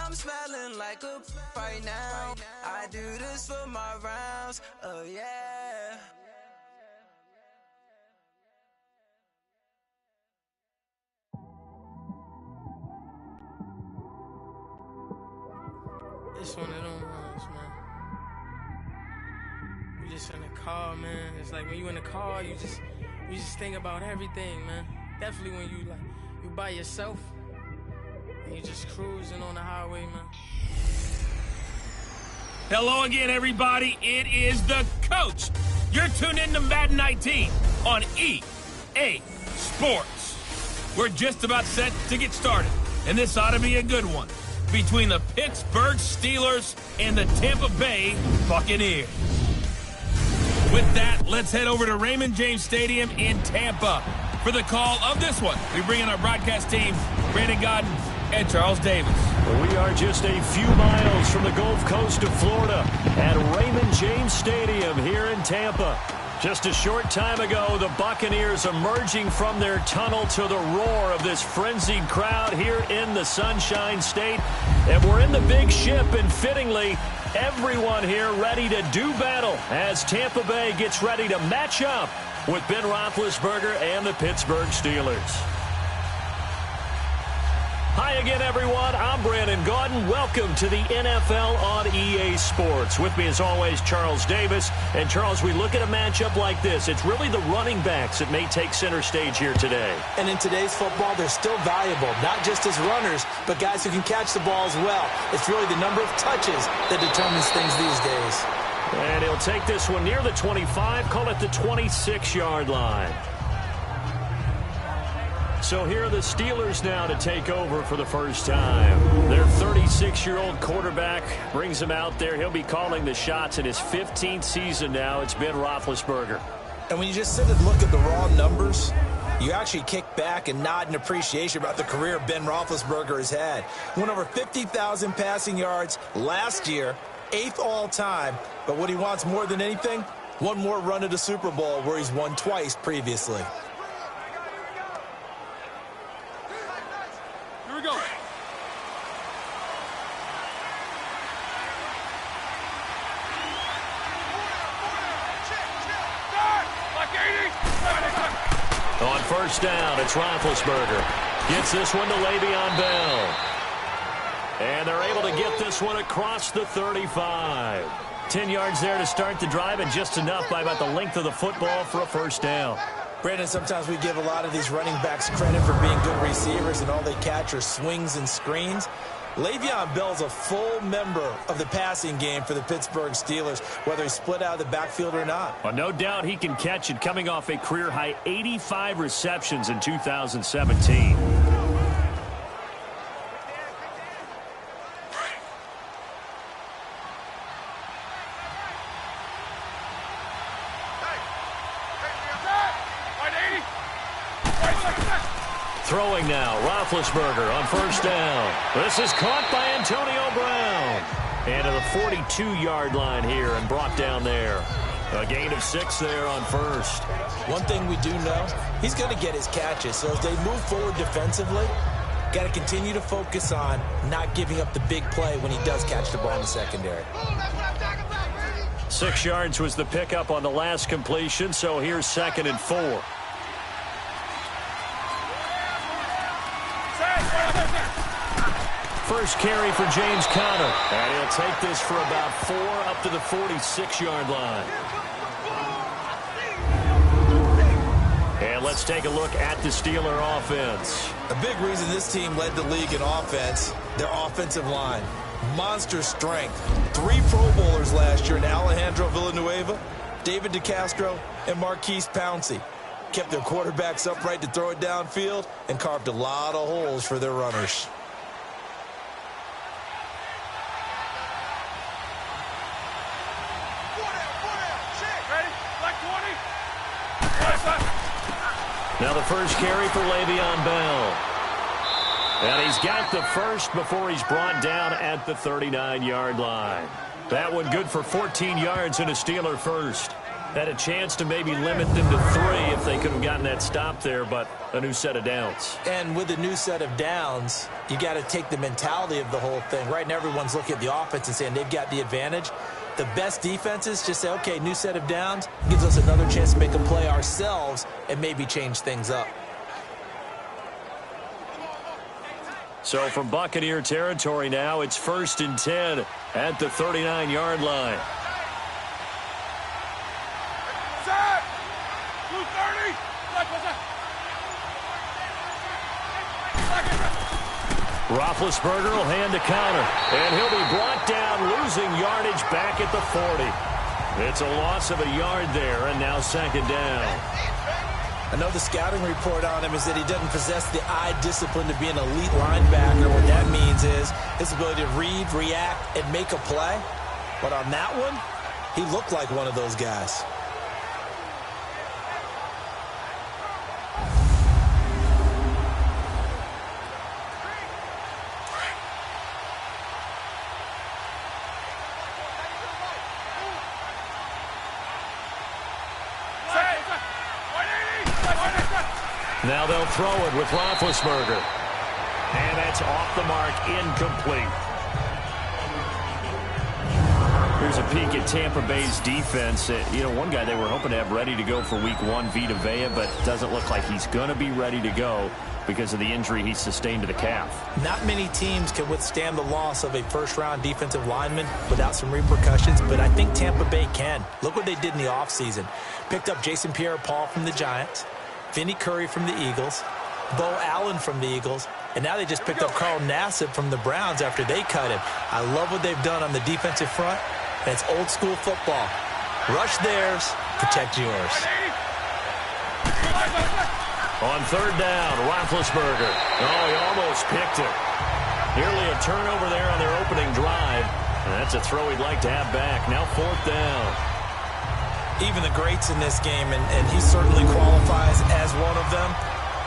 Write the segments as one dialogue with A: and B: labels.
A: I'm smelling like a right now. I do this for my rounds, oh yeah.
B: It's one of them ones, man. You just in the car, man. It's like when you in the car, you just think about everything, man. Definitely when you by yourself and you just cruising on the highway, man.
C: Hello again, everybody. It is the coach. You're tuned in to Madden 19 on EA Sports. We're just about set to get started, and this ought to be a good one between the Pittsburgh Steelers and the Tampa Bay Buccaneers. With that, let's head over to Raymond James Stadium in Tampa for the call of this one. We bring in our broadcast team, Brandon Godden and Charles Davis.
D: We are just a few miles from the Gulf Coast of Florida at Raymond James Stadium here in Tampa. Just a short time ago, the Buccaneers emerging from their tunnel to the roar of this frenzied crowd here in the Sunshine State. And we're in the big ship, and fittingly, everyone here ready to do battle as Tampa Bay gets ready to match up with Ben Roethlisberger and the Pittsburgh Steelers. Hi again, everyone. I'm Brandon Gaudin. Welcome to the NFL on EA Sports. With me, as always, Charles Davis. And, Charles, we look at a matchup like this. It's really the running backs that may take center stage here today.
E: And in today's football, they're still valuable, not just as runners, but guys who can catch the ball as well. It's really the number of touches that determines things these days.
D: And he'll take this one near the 25, call it the 26-yard line. So here are the Steelers now to take over for the first time. Their 36-year-old quarterback brings him out there. He'll be calling the shots in his 15th season now. It's Ben Roethlisberger.
E: And when you just sit and look at the raw numbers, you actually kick back and nod in appreciation about the career Ben Roethlisberger has had. Went over 50,000 passing yards last year, 8th all-time. But what he wants more than anything, one more run at a Super Bowl where he's won twice previously.
D: On first down, it's Roethlisberger. Gets this one to Le'Veon Bell. And they're able to get this one across the 35. 10 yards there to start the drive, and just enough by about the length of the football for a first down.
E: Brandon, sometimes we give a lot of these running backs credit for being good receivers, and all they catch are swings and screens. Le'Veon Bell's a full member of the passing game for the Pittsburgh Steelers, whether he's split out of the backfield or not.
D: Well, no doubt he can catch it, coming off a career-high 85 receptions in 2017. Throwing now, Roethlisberger on first down. This is caught by Antonio Brown. And to the 42-yard line here and brought down there. A gain of 6 there on first.
E: One thing we do know, he's going to get his catches. So as they move forward defensively, got to continue to focus on not giving up the big play when he does catch the ball in the secondary.
D: 6 yards was the pickup on the last completion, so here's 2nd and 4. First carry for James Conner. And he'll take this for about 4 up to the 46-yard line. And let's take a look at the Steeler offense.
E: A big reason this team led the league in offense, their offensive line. Monster strength. 3 Pro Bowlers last year in Alejandro Villanueva, David DeCastro, and Marquise Pouncey. Kept their quarterbacks upright to throw it downfield and carved a lot of holes for their runners.
D: Now the first carry for Le'Veon Bell. And he's got the first before he's brought down at the 39-yard line. That one good for 14 yards and a Steeler first. Had a chance to maybe limit them to 3 if they could have gotten that stop there, but a new set of downs.
E: And with a new set of downs, you got to take the mentality of the whole thing. Right now, everyone's looking at the offense and saying they've got the advantage. The best defenses just say, okay, new set of downs, gives us another chance to make a play ourselves and maybe change things up.
D: So from Buccaneer territory now, it's 1st and 10 at the 39-yard line. Roethlisberger will hand the counter, and he'll be brought down, losing yardage back at the 40. It's a loss of a yard there, and now 2nd down.
E: I know the scouting report on him is that he doesn't possess the eye discipline to be an elite linebacker. What that means is his ability to read, react, and make a play. But on that one, he looked like one of those guys.
D: Now they'll throw it with Roethlisberger. And that's off the mark, incomplete. Here's a peek at Tampa Bay's defense. One guy they were hoping to have ready to go for Week 1, Vita Vea, but doesn't look like he's going to be ready to go because of the injury he sustained to the calf. Not
E: many teams can withstand the loss of a first-round defensive lineman without some repercussions, but I think Tampa Bay can. Look what they did in the offseason. Picked up Jason Pierre-Paul from the Giants, Vinny Curry from the Eagles, Bo Allen from the Eagles, and now they just picked up Carl Nassib from the Browns after they cut him. I love what they've done on the defensive front, and it's old-school football. Rush theirs, protect yours.
D: On 3rd down, Roethlisberger. Oh, he almost picked it. Nearly a turnover there on their opening drive. And that's a throw he'd like to have back. Now 4th down.
E: Even the greats in this game, and he certainly qualifies as one of them,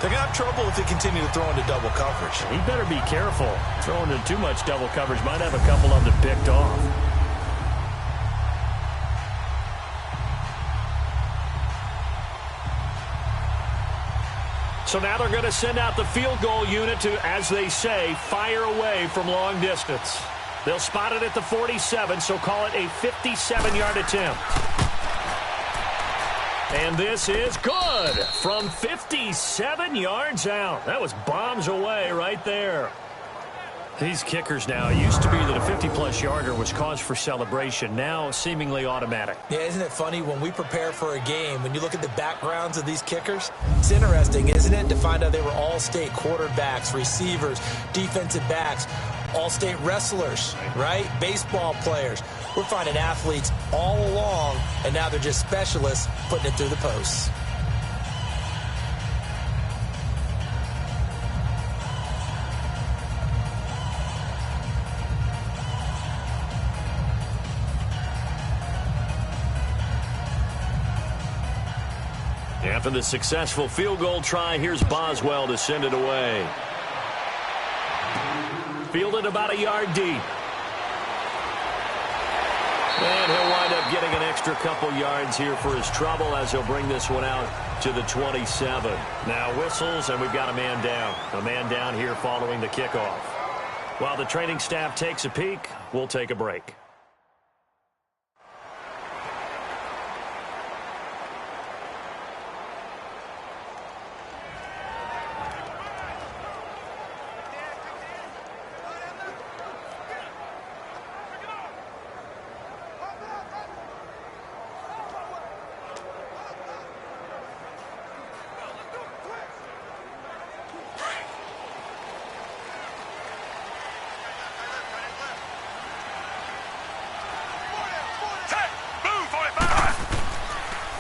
E: they're going to have trouble if they continue to throw into double coverage.
D: He better be careful. Throwing into too much double coverage might have a couple of them picked off. So now they're going to send out the field goal unit to, as they say, fire away from long distance. They'll spot it at the 47, so call it a 57-yard attempt. And this is good from 57 yards out. That was bombs away right there. These kickers now, it used to be that a 50-plus yarder was cause for celebration. Now seemingly automatic.
E: Yeah, isn't it funny when we prepare for a game, when you look at the backgrounds of these kickers, it's interesting, isn't it, to find out they were all-state quarterbacks, receivers, defensive backs, all-state wrestlers, right? Baseball players. We're finding athletes all along, and now they're just specialists putting it through the posts.
D: After the successful field goal try, here's Boswell to send it away. Fielded about a yard deep. And he'll wind up getting an extra couple yards here for his trouble as he'll bring this one out to the 27. Now whistles, and we've got a man down. A man down here following the kickoff. While the training staff takes a peek, we'll take a break.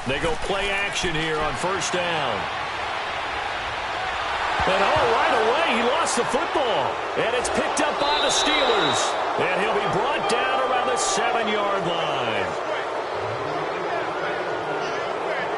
D: They go play action here on 1st down. And right away, he lost the football. And it's picked up by the Steelers. And he'll be brought down around the 7-yard line.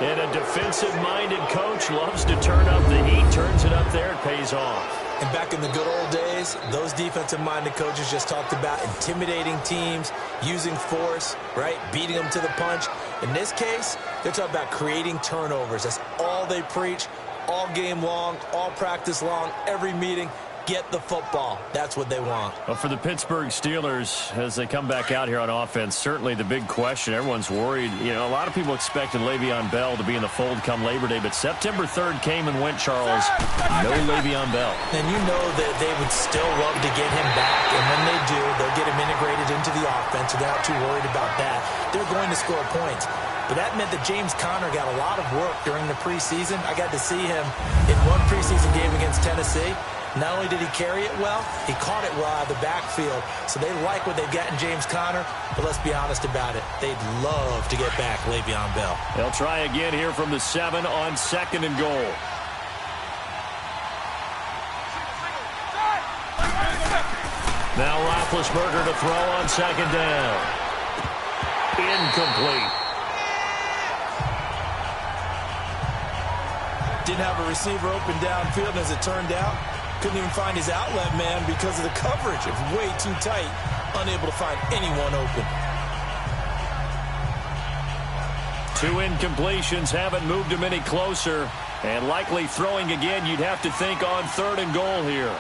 D: And a defensive-minded coach loves to turn up the heat, turns it up there, it pays off.
E: And back in the good old days, those defensive-minded coaches just talked about intimidating teams, using force, right, beating them to the punch. In this case, they're talking about creating turnovers. That's all they preach, all game long, all practice long, every meeting. Get the football. That's what they want.
D: Well, for the Pittsburgh Steelers, as they come back out here on offense, certainly the big question, everyone's worried. You know, a lot of people expected Le'Veon Bell to be in the fold come Labor Day, but September 3rd came and went, Charles. No Le'Veon Bell.
E: And you know that they would still love to get him back, and when they do, they'll get him integrated into the offense, so they're not too worried about that. They're going to score points. But that meant that James Conner got a lot of work during the preseason. I got to see him in one preseason game against Tennessee. Not only did he carry it well, he caught it well out of the backfield. So they like what they've got in James Conner, but let's be honest about it. They'd love to get back Le'Veon Bell.
D: They'll try again here from the 7 on 2nd and goal. Now Roethlisberger to throw on 2nd down. Incomplete.
E: Didn't have a receiver open downfield, and as it turned out, couldn't even find his outlet man because of the coverage. It was way too tight, unable to find anyone open.
D: 2 incompletions haven't moved him any closer, and likely throwing again, you'd have to think on 3rd and goal here.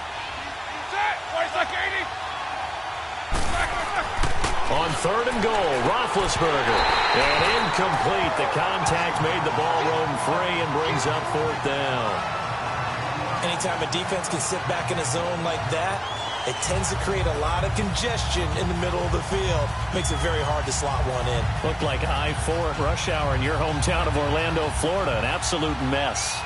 D: On 3rd and goal, Roethlisberger. And incomplete. The contact made the ball roam free and brings up 4th down.
E: Anytime a defense can sit back in a zone like that, it tends to create a lot of congestion in the middle of the field. Makes it very hard to slot one in.
D: Looked like I-4 at rush hour in your hometown of Orlando, Florida. An absolute mess.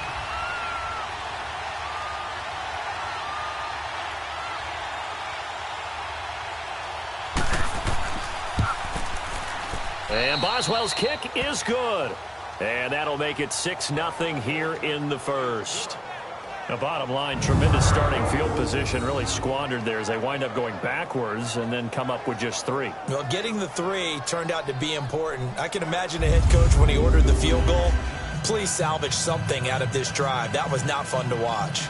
D: And Boswell's kick is good. And that'll make it 6-0 here in the first. The bottom line, tremendous starting field position, really squandered there as they wind up going backwards and then come up with just 3.
E: Well, getting the 3 turned out to be important. I can imagine a head coach when he ordered the field goal. Please salvage something out of this drive. That was not fun to watch.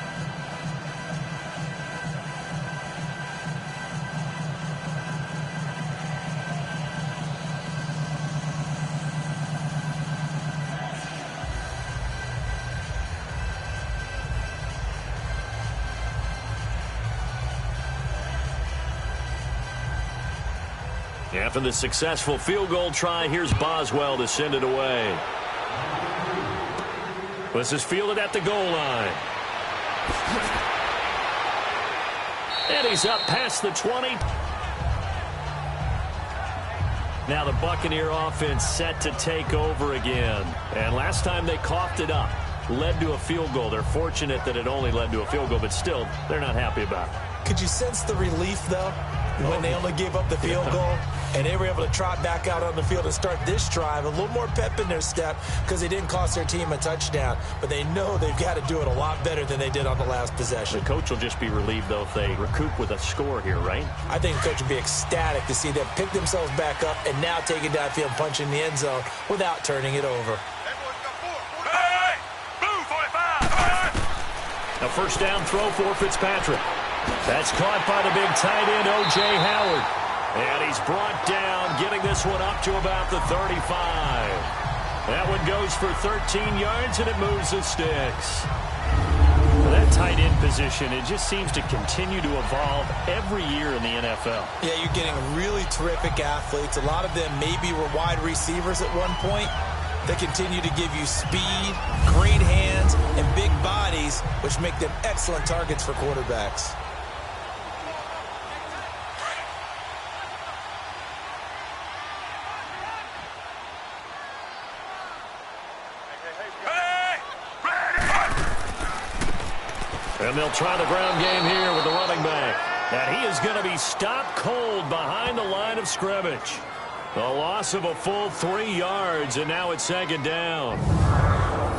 D: After the successful field goal try, here's Boswell to send it away. This is fielded at the goal line. And he's up past the 20. Now the Buccaneer offense set to take over again. And last time they coughed it up, led to a field goal. They're fortunate that it only led to a field goal, but still, they're not happy about it.
E: Could you sense the relief, though, when they only gave up the field goal and they were able to trot back out on the field and start this drive? A little more pep in their step because they didn't cost their team a touchdown. But they know they've got to do it a lot better than they did on the last possession.
D: The coach will just be relieved, though, if they recoup with a score here, right?
E: I think the coach will be ecstatic to see them pick themselves back up and now take it downfield, punch in the end zone without turning it over.
D: A first down throw for Fitzpatrick. That's caught by the big tight end, O.J. Howard. And he's brought down, getting this one up to about the 35. That one goes for 13 yards, and it moves the sticks. That tight end position, it just seems to continue to evolve every year in the NFL.
E: Yeah, you're getting really terrific athletes. A lot of them maybe were wide receivers at one point. They continue to give you speed, great hands, and big bodies, which make them excellent targets for quarterbacks.
D: And they'll try the ground game here with the running back. And he is going to be stopped cold behind the line of scrimmage. A loss of a full 3 yards, and now it's second down.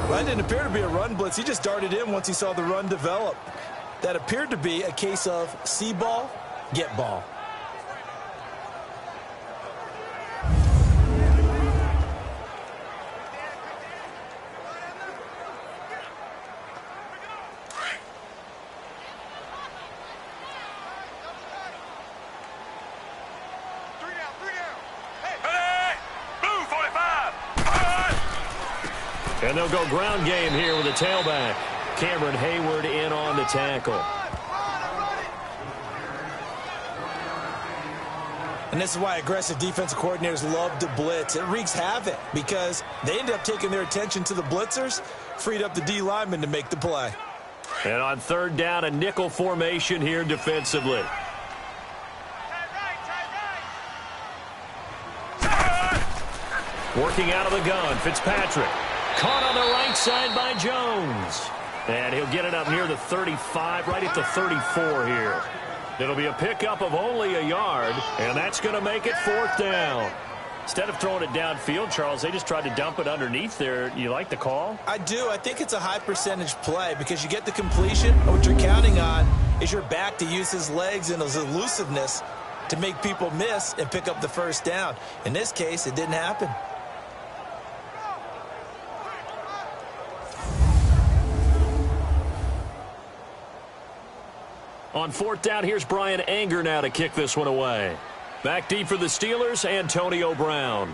E: Well, that didn't appear to be a run blitz. He just darted in once he saw the run develop. That appeared to be a case of see ball, get ball.
D: And they'll go ground game here with a tailback. Cameron Hayward in on the tackle.
E: And this is why aggressive defensive coordinators love to blitz. It wreaks havoc because they end up taking their attention to the blitzers, freed up the D lineman to make the play.
D: And on third down, a nickel formation here defensively. Working out of the gun, Fitzpatrick. Caught on the right side by Jones. And he'll get it up near the 35, right at the 34 here. It'll be a pickup of only a yard, and that's going to make it fourth down. Instead of throwing it downfield, Charles, they just tried to dump it underneath there. You like the call?
E: I do. I think it's a high percentage play because you get the completion. What you're counting on is your back to use his legs and his elusiveness to make people miss and pick up the first down. In this case, it didn't happen.
D: On fourth down, here's Brian Anger now to kick this one away. Back deep for the Steelers, Antonio Brown.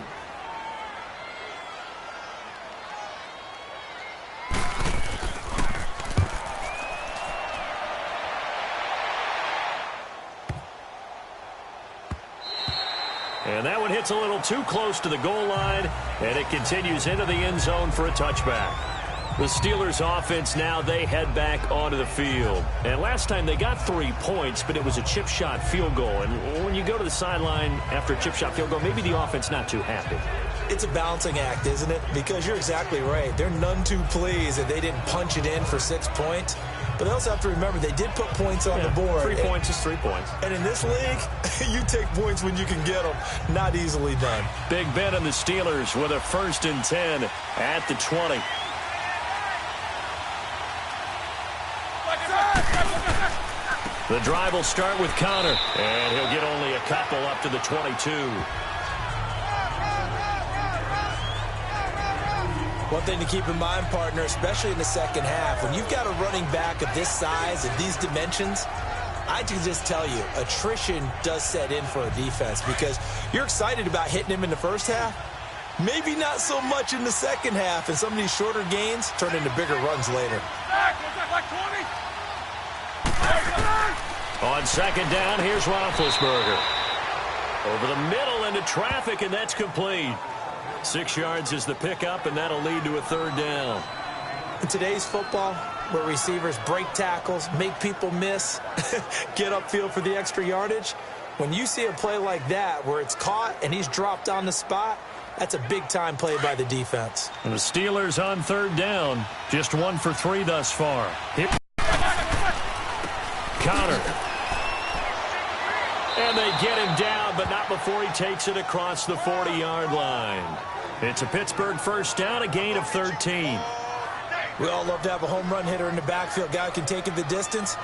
D: And that one hits a little too close to the goal line, and it continues into the end zone for a touchback. The Steelers offense now, they head back onto the field. And last time they got 3 points, but it was a chip shot field goal. And when you go to the sideline after a chip shot field goal, maybe the offense not too happy.
E: It's a balancing act, isn't it? Because you're exactly right. They're none too pleased that they didn't punch it in for 6 points. But they also have to remember they did put points on the board.
D: 3 points is 3 points.
E: And in this league, you take points when you can get them. Not easily done.
D: Big Ben and the Steelers with a 1st and 10 at the 20. The drive will start with Connor, and he'll get only a couple up to the 22.
E: One thing to keep in mind, partner, especially in the second half, when you've got a running back of this size and these dimensions, I can just tell you, attrition does set in for a defense because you're excited about hitting him in the first half. Maybe not so much in the second half, and some of these shorter gains turn into bigger runs later.
D: On second down, here's Roethlisberger. Over the middle into traffic, and that's complete. 6 yards is the pickup, and that'll lead to a third down.
E: In today's football, where receivers break tackles, make people miss, get upfield for the extra yardage, when you see a play like that where it's caught and he's dropped on the spot, that's a big-time play by the defense.
D: And the Steelers on third down, just 1 for 3 thus far. Connor. And they get him down, but not before he takes it across the 40-yard line. It's a Pittsburgh first down, a gain of 13.
E: We all love to have a home run hitter in the backfield, guy who can take it the distance.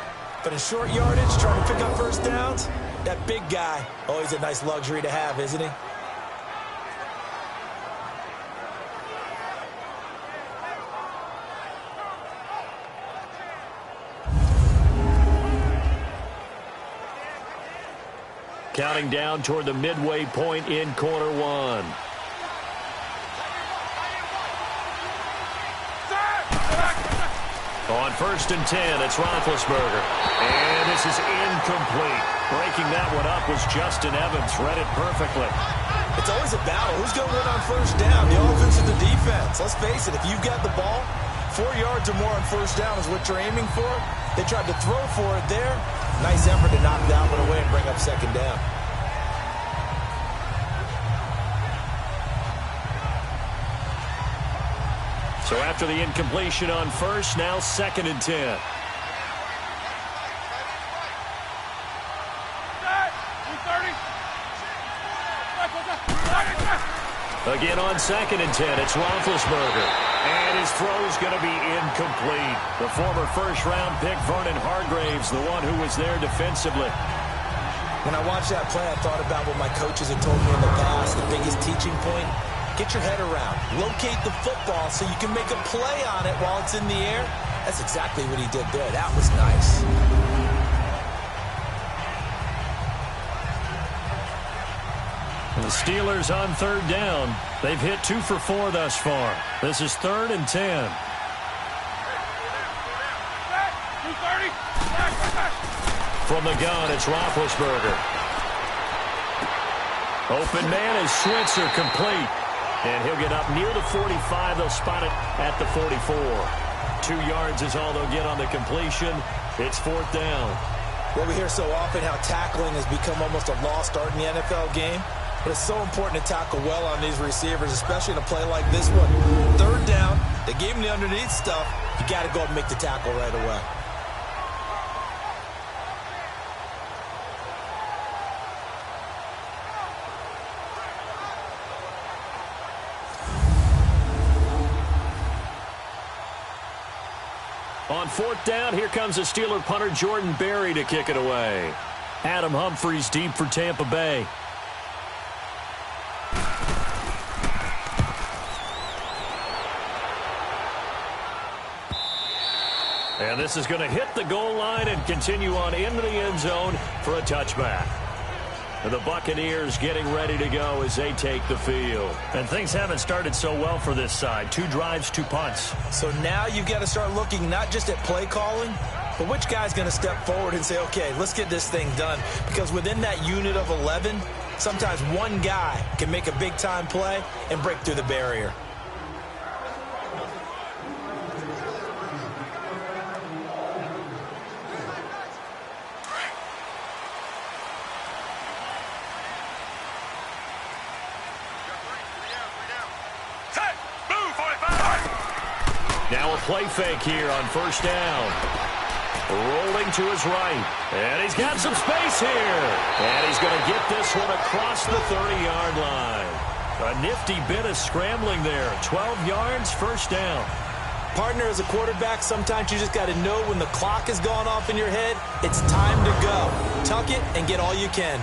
E: But in short yardage, trying to pick up first downs, that big guy, always a nice luxury to have, isn't he?
D: Counting down toward the midway point in quarter one. On 1st and 10, it's Roethlisberger. And this is incomplete. Breaking that one up was Justin Evans. Read it perfectly.
E: It's always a battle. Who's going to win on first down? The offense or the defense? Let's face it, if you've got the ball, 4 yards or more on first down is what you're aiming for. They tried to throw for it there. Nice effort to knock that one away and bring up second down.
D: So after the incompletion on first, now 2nd and 10. Again on 2nd and 10, it's Roethlisberger. And his throw's going to be incomplete. The former first-round pick, Vernon Hargreaves, the one who was there defensively.
E: When I watched that play, I thought about what my coaches had told me in the past. The biggest teaching point, get your head around. Locate the football so you can make a play on it while it's in the air. That's exactly what he did there. That was nice.
D: The Steelers on third down. They've hit 2 for 4 thus far. This is 3rd and 10. From the gun, it's Roethlisberger. Open man is Switzer, complete. And he'll get up near the 45. They'll spot it at the 44. 2 yards is all they'll get on the completion. It's 4th down.
E: Well, we hear so often how tackling has become almost a lost art in the NFL game. But it's so important to tackle well on these receivers, especially in a play like this one. 3rd down, they gave him the underneath stuff. You got to go and make the tackle right away.
D: On 4th down, here comes the Steeler punter Jordan Berry to kick it away. Adam Humphries deep for Tampa Bay. And this is going to hit the goal line and continue on into the end zone for a touchback. And the Buccaneers getting ready to go as they take the field. And things haven't started so well for this side. 2 drives, 2 punts.
E: So now you've got to start looking not just at play calling, but which guy's going to step forward and say, okay, let's get this thing done. Because within that unit of 11, sometimes one guy can make a big-time play and break through the barrier.
D: Now a play fake here on 1st down. Rolling to his right. And he's got some space here. And he's going to get this one across the 30-yard line. A nifty bit of scrambling there. 12 yards, 1st down.
E: Partner, as a quarterback, sometimes you just got to know when the clock has gone off in your head, it's time to go. Tuck it and get all you can.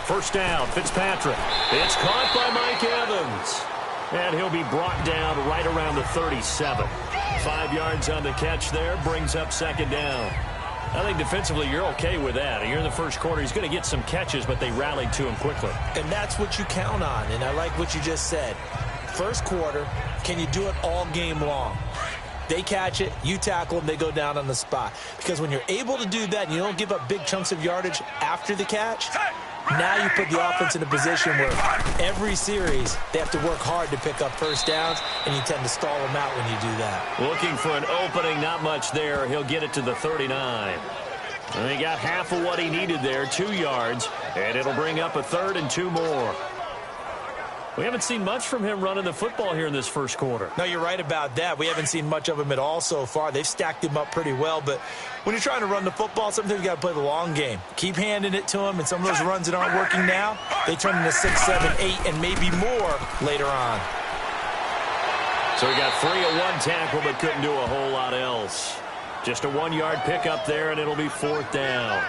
D: First down, Fitzpatrick. It's caught by Mike Evans. And he'll be brought down right around the 37. 5 yards on the catch there, brings up 2nd down. I think defensively you're okay with that. Here in the first quarter, he's going to get some catches, but they rallied to him quickly.
E: And that's what you count on, and I like what you just said. First quarter, can you do it all game long? They catch it, you tackle them, they go down on the spot. Because when you're able to do that and you don't give up big chunks of yardage after the catch, now you put the offense in a position where every series they have to work hard to pick up 1st downs, and you tend to stall them out when you do that.
D: Looking for an opening, not much there. He'll get it to the 39. And he got half of what he needed there, 2 yards, and it'll bring up a 3rd and 2 more. We haven't seen much from him running the football here in this first quarter.
E: No, you're right about that. We haven't seen much of him at all so far. They've stacked him up pretty well, but when you're trying to run the football, sometimes you got to play the long game. Keep handing it to him, and some of those runs that aren't working now, they turn into 6, 7, 8, and maybe more later on.
D: So he got free of 1 tackle, but couldn't do a whole lot else. Just a 1-yard pickup there, and it'll be 4th down.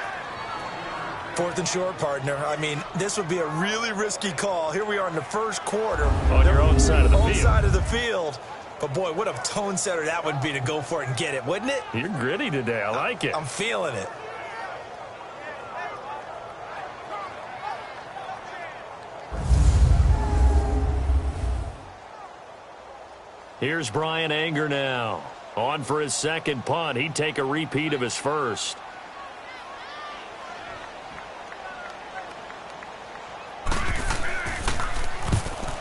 E: 4th and short, partner. I mean, this would be a really risky call. Here we are in the first quarter.
D: On your own side of the field.
E: Own side of the field. But, boy, what a tone setter that would be to go for it and get it, wouldn't it?
D: You're gritty today. I like it.
E: I'm feeling it.
D: Here's Brian Anger now. On for his 2nd punt. He'd take a repeat of his first.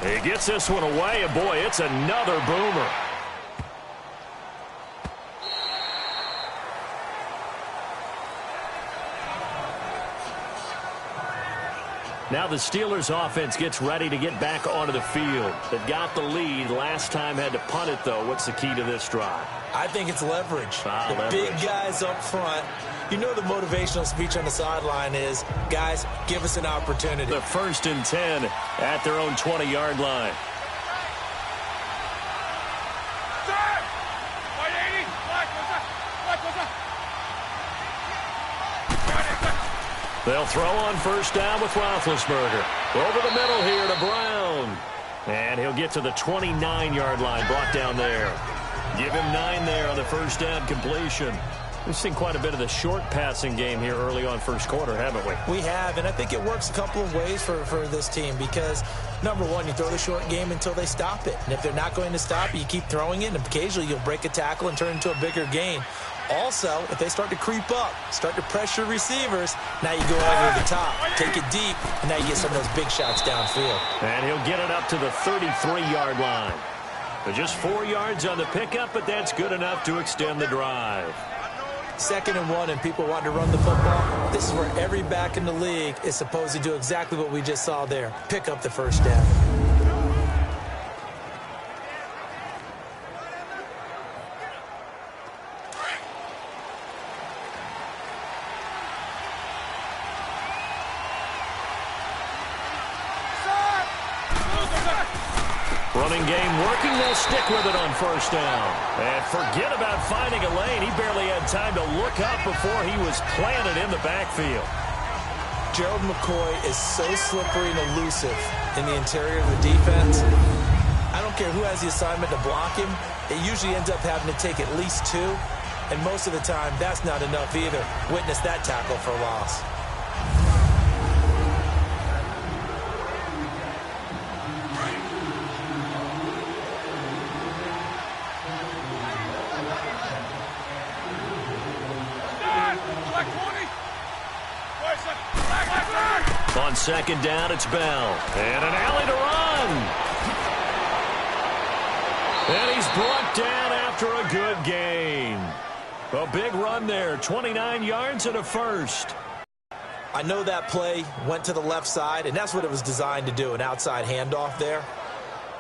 D: He gets this one away, and boy, it's another boomer. Now the Steelers offense gets ready to get back onto the field. They've got the lead. Last time had to punt it, though. What's the key to this drive?
E: I think it's leverage. The big guys up front. You know the motivational speech on the sideline is, guys, give us an opportunity.
D: The 1st and 10 at their own 20-yard line. They'll throw on first down with Roethlisberger. Over the middle here to Brown. And he'll get to the 29-yard line, brought down there. Give him 9 there on the first down completion. We've seen quite a bit of the short passing game here early on first quarter, haven't we?
E: We have, and I think it works a couple of ways for this team because, number one, you throw the short game until they stop it. And if they're not going to stop it, you keep throwing it, and occasionally you'll break a tackle and turn it into a bigger gain. Also, if they start to creep up, start to pressure receivers, now you go over the top, take it deep, and now you get some of those big shots downfield.
D: And he'll get it up to the 33-yard line. Just 4 yards on the pickup, but that's good enough to extend the drive.
E: 2nd and 1, and people want to run the football. This is where every back in the league is supposed to do exactly what we just saw there. Pick up the first down.
D: Running game working, they'll stick with it on first down. And forget about finding a lane. He barely had time to look up before he was planted in the backfield.
E: Gerald McCoy is so slippery and elusive in the interior of the defense. I don't care who has the assignment to block him. It usually ends up having to take at least 2. And most of the time, that's not enough either. Witness that tackle for loss.
D: On 2nd down, it's Bell. And an alley to run. And he's brought down after a good gain. A big run there, 29 yards and a first.
E: I know that play went to the left side, and that's what it was designed to do, an outside handoff there.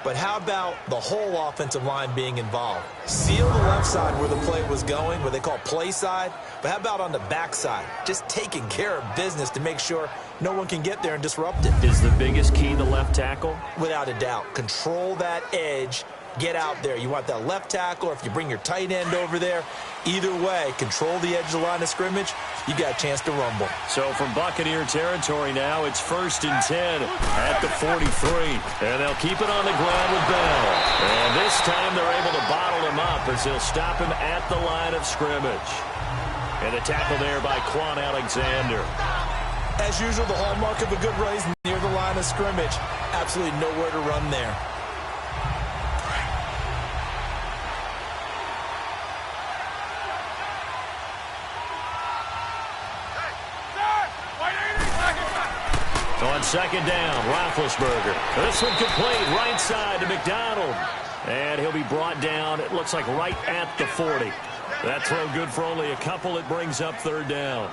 E: But how about the whole offensive line being involved? Seal the left side where the play was going, what they call play side. But how about on the back side? Just taking care of business to make sure no one can get there and disrupt it.
D: Is the biggest key the left tackle?
E: Without a doubt. Control that edge. Get out there. You want that left tackle, or if you bring your tight end over there, either way, control the edge of the line of scrimmage, you got a chance to rumble.
D: So from Buccaneer territory now, it's 1st and 10 at the 43. And they'll keep it on the ground with Bell. And this time they're able to bottle him up as they'll stop him at the line of scrimmage. And the tackle there by Quan Alexander.
E: As usual, the hallmark of a good race near the line of scrimmage. Absolutely nowhere to run there.
D: On 2nd down, Roethlisberger. This one complete, right side to McDonald. And he'll be brought down, it looks like right at the 40. That throw good for only a couple. It brings up 3rd down.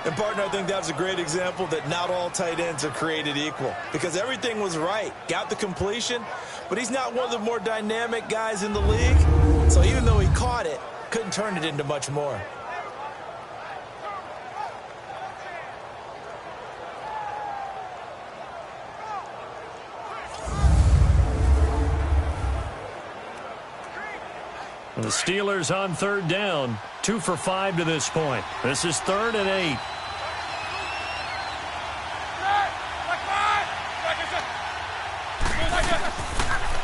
E: And, partner, I think that's a great example that not all tight ends are created equal. Because everything was right. Got the completion, but he's not one of the more dynamic guys in the league. So even though he caught it, couldn't turn it into much more.
D: The Steelers on 3rd down, 2 for 5 to this point. This is 3rd and 8.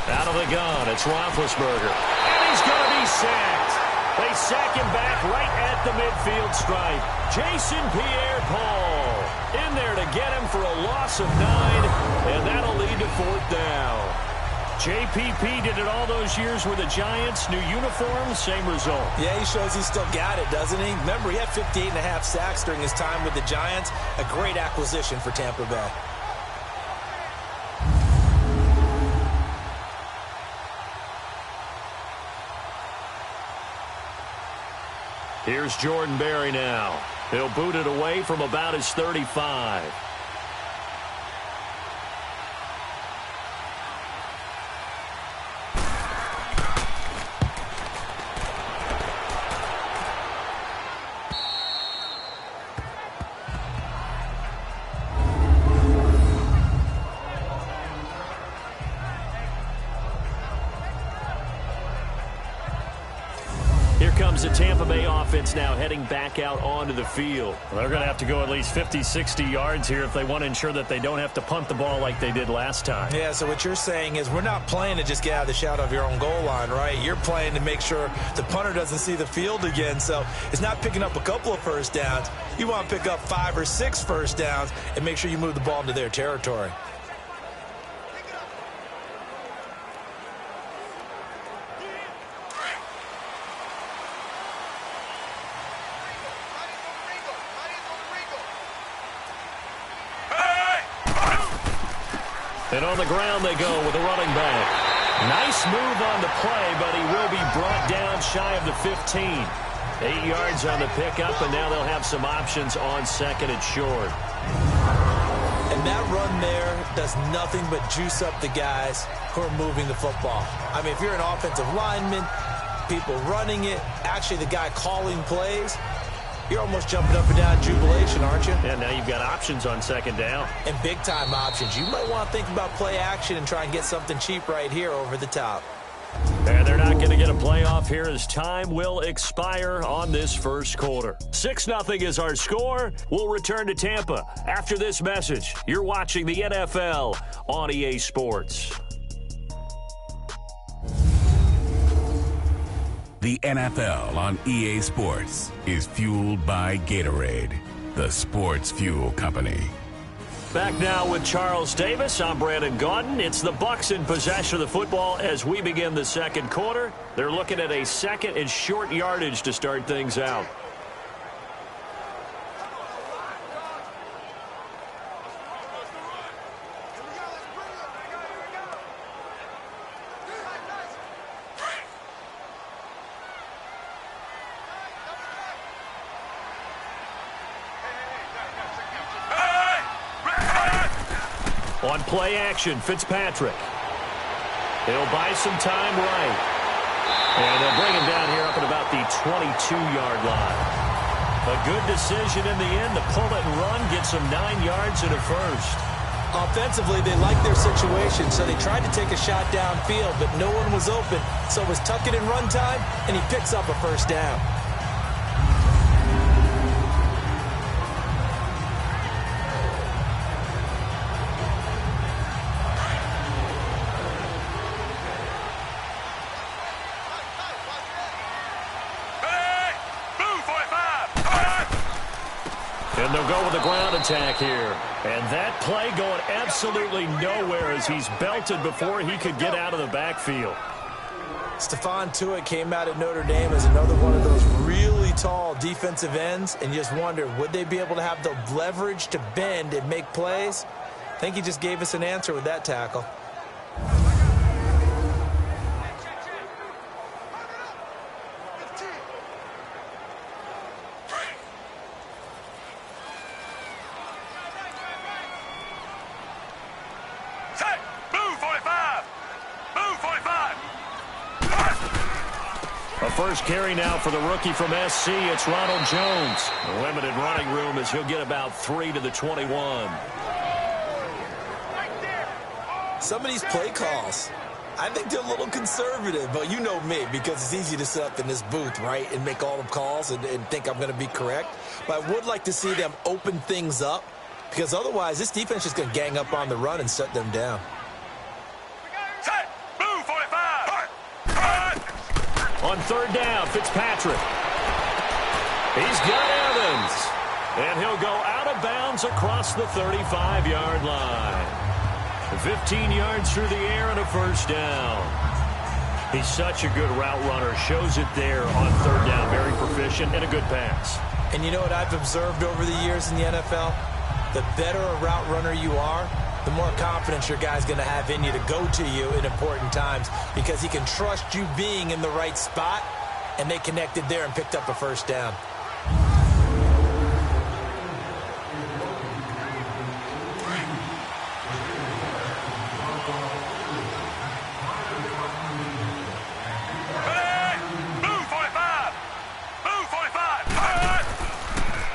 D: Out of the gun, it's Roethlisberger. And he's going to be sacked. They sack him back right at the midfield stripe. Jason Pierre-Paul in there to get him for a loss of 9, and that'll lead to 4th down. JPP did it all those years with the Giants. New uniform, same result.
E: Yeah, he shows he still got it, doesn't he? Remember, he had 58.5 sacks during his time with the Giants. A great acquisition for Tampa Bay.
D: Here's Jordan Berry now. He'll boot it away from about his 35. comes the Tampa Bay offense now heading back out onto the field. Well, they're going to have to go at least 50, 60 yards here if they want to ensure that they don't have to punt the ball like they did last time.
E: Yeah, so what you're saying is we're not playing to just get out of the shadow of your own goal line, right? You're playing to make sure the punter doesn't see the field again. So it's not picking up a couple of first downs. You want to pick up 5 or 6 first downs and make sure you move the ball into their territory.
D: And on the ground they go with a running back. Nice move on the play, but he will be brought down shy of the 15. 8 yards on the pickup, and now they'll have some options on second and short.
E: And that run there does nothing but juice up the guys who are moving the football. I mean, if you're an offensive lineman, people running it, actually the guy calling plays, you're almost jumping up and down in jubilation, aren't you?
D: And now you've got options on second down.
E: And big-time options. You might want to think about play action and try and get something cheap right here over the top.
D: And they're not going to get a playoff here as time will expire on this first quarter. 6-0 is our score. We'll return to Tampa after this message. You're watching the NFL on EA Sports.
F: The NFL on EA Sports is fueled by Gatorade, the sports fuel company.
D: Back now with Charles Davis. I'm Brandon Gaudin. It's the Bucs in possession of the football as we begin the second quarter. They're looking at a second and short yardage to start things out. On play action, Fitzpatrick. He'll buy some time right. And they'll bring him down here up at about the 22-yard line. A good decision in the end to pull it and run, get some 9 yards and a first.
E: Offensively, they liked their situation, so they tried to take a shot downfield, but no one was open. So it was tuck it in run time, and he picks up a first down.
D: And they'll go with the ground attack here. And that play going absolutely nowhere as he's belted before he could get out of the backfield.
E: Stephon Tuitt came out at Notre Dame as another one of those really tall defensive ends, and you just wonder, would they be able to have the leverage to bend and make plays? I think he just gave us an answer with that tackle.
D: First carry now for the rookie from SC. It's Ronald Jones. A limited running room as he'll get about 3 to the 21.
E: Some of these play calls, I think they're a little conservative, but you know me, because it's easy to sit up in this booth, right, and make all the calls and think I'm going to be correct. But I would like to see them open things up, because otherwise this defense is going to gang up on the run and shut them down.
D: On third down, Fitzpatrick. He's got Evans. And he'll go out of bounds across the 35-yard line. 15 yards through the air and a first down. He's such a good route runner. Shows it there on third down. Very proficient and a good pass.
E: And you know what I've observed over the years in the NFL? The better a route runner you are, the more confidence your guy's going to have in you to go to you in important times, because he can trust you being in the right spot, and they connected there and picked up a first down.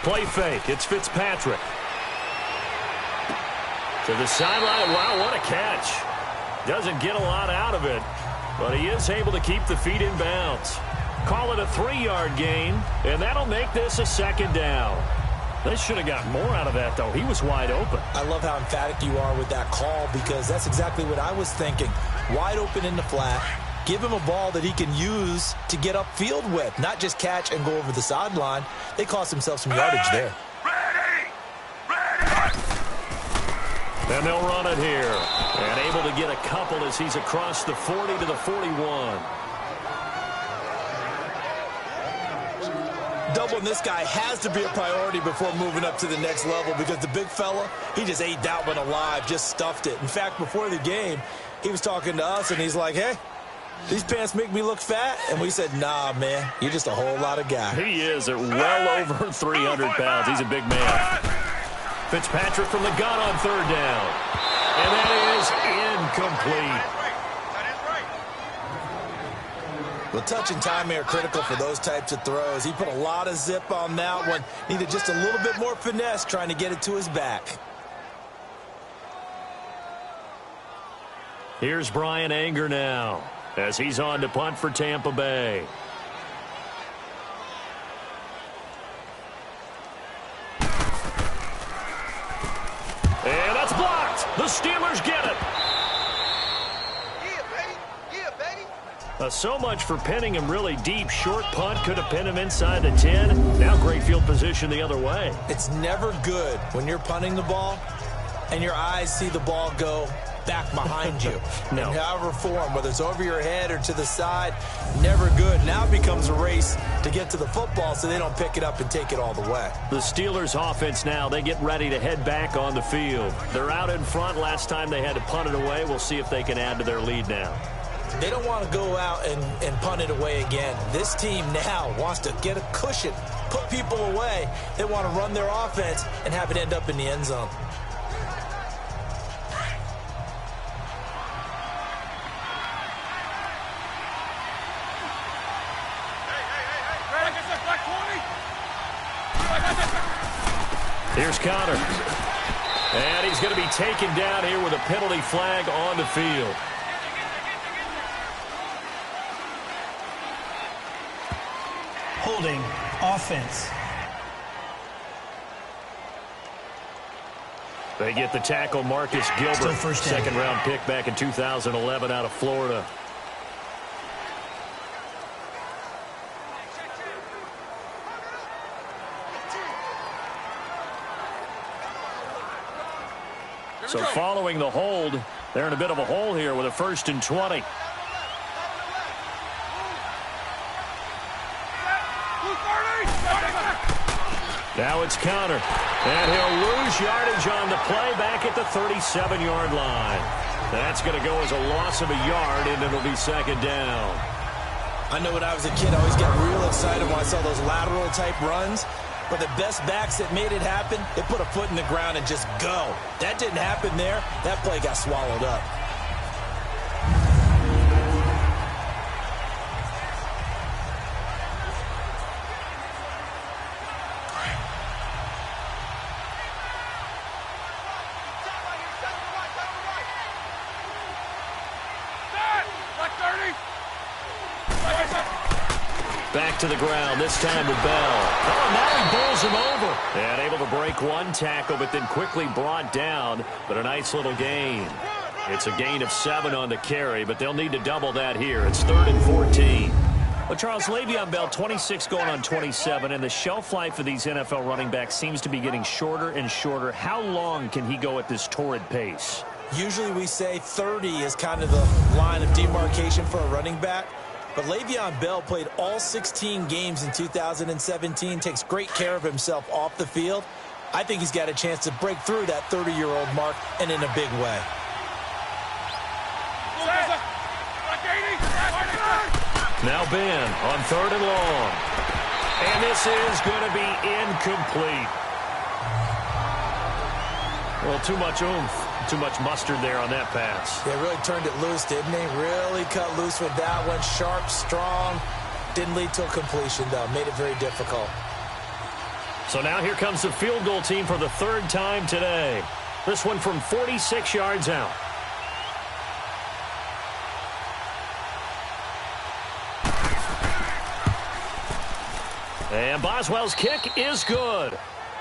D: Play fake. It's Fitzpatrick. To the sideline. Wow, what a catch. Doesn't get a lot out of it, but he is able to keep the feet in bounds. Call it a 3-yard gain, and that'll make this a second down. They should have got more out of that, though. He was wide open.
E: I love how emphatic you are with that call because that's exactly what I was thinking. Wide open in the flat. Give him a ball that he can use to get upfield with, not just catch and go over the sideline. They cost themselves some yardage there.
D: And they'll run it here. And able to get a couple as he's across the 40 to the 41.
E: Doubling this guy has to be a priority before moving up to the next level because the big fella, he just ate that one alive, just stuffed it. In fact, before the game, he was talking to us, and he's like, hey, these pants make me look fat? And we said, nah, man, you're just a whole lot of guy.
D: He is at well over 300 pounds. He's a big man. Fitzpatrick from the gun on third down. And that is incomplete.
E: Well, touch and timing are critical for those types of throws. He put a lot of zip on that one. Needed just a little bit more finesse trying to get it to his back.
D: Here's Brian Anger now as he's on to punt for Tampa Bay. And that's blocked. The Steelers get it. So much for pinning him really deep. Short punt could have pinned him inside the 10. Now great field position the other way.
E: It's never good when you're punting the ball and your eyes see the ball go back behind you.
D: No.
E: In however form, whether it's over your head or to the side, never good. Now it becomes a race to get to the football so they don't pick it up and take it all the way.
D: The Steelers offense now, they get ready to head back on the field. They're out in front. Last time they had to punt it away. We'll see if they can add to their lead now.
E: They don't want to go out and punt it away again. This team now wants to get a cushion, put people away. They want to run their offense and have it end up in the end zone.
D: Here's Connor. And he's going to be taken down here with a penalty flag on the field.
G: Holding offense.
D: They get the tackle, Marcus Gilbert, second-round pick back in 2011 out of Florida. So following the hold, they're in a bit of a hole here with a 1st and 20. Now it's Connor, and he'll lose yardage on the play back at the 37-yard line. That's going to go as a loss of a yard, and it'll be second down.
E: I know when I was a kid, I always got real excited when I saw those lateral-type runs. But the best backs that made it happen, they put a foot in the ground and just go. That didn't happen there. That play got swallowed up.
D: Back to the ground, this time to Bell. Oh, now he bowls him over. And able to break one tackle, but then quickly brought down. But a nice little gain. It's a gain of 7 on the carry, but they'll need to double that here. It's 3rd and 14. Well, Charles, Le'Veon Bell, 26 going on 27, and the shelf life of these NFL running backs seems to be getting shorter and shorter. How long can he go at this torrid pace?
E: Usually we say 30 is kind of the line of demarcation for a running back. But Le'Veon Bell played all 16 games in 2017, takes great care of himself off the field. I think he's got a chance to break through that 30-year-old mark, and in a big way.
D: Now Ben on 3rd and long. And this is going to be incomplete. Well, too much oomph. Too much mustard there on that pass.
E: They really turned it loose, didn't they? Really cut loose with that one. Sharp, strong. Didn't lead to a completion, though. Made it very difficult.
D: So now here comes the field goal team for the 3rd time today. This one from 46 yards out. And Boswell's kick is good.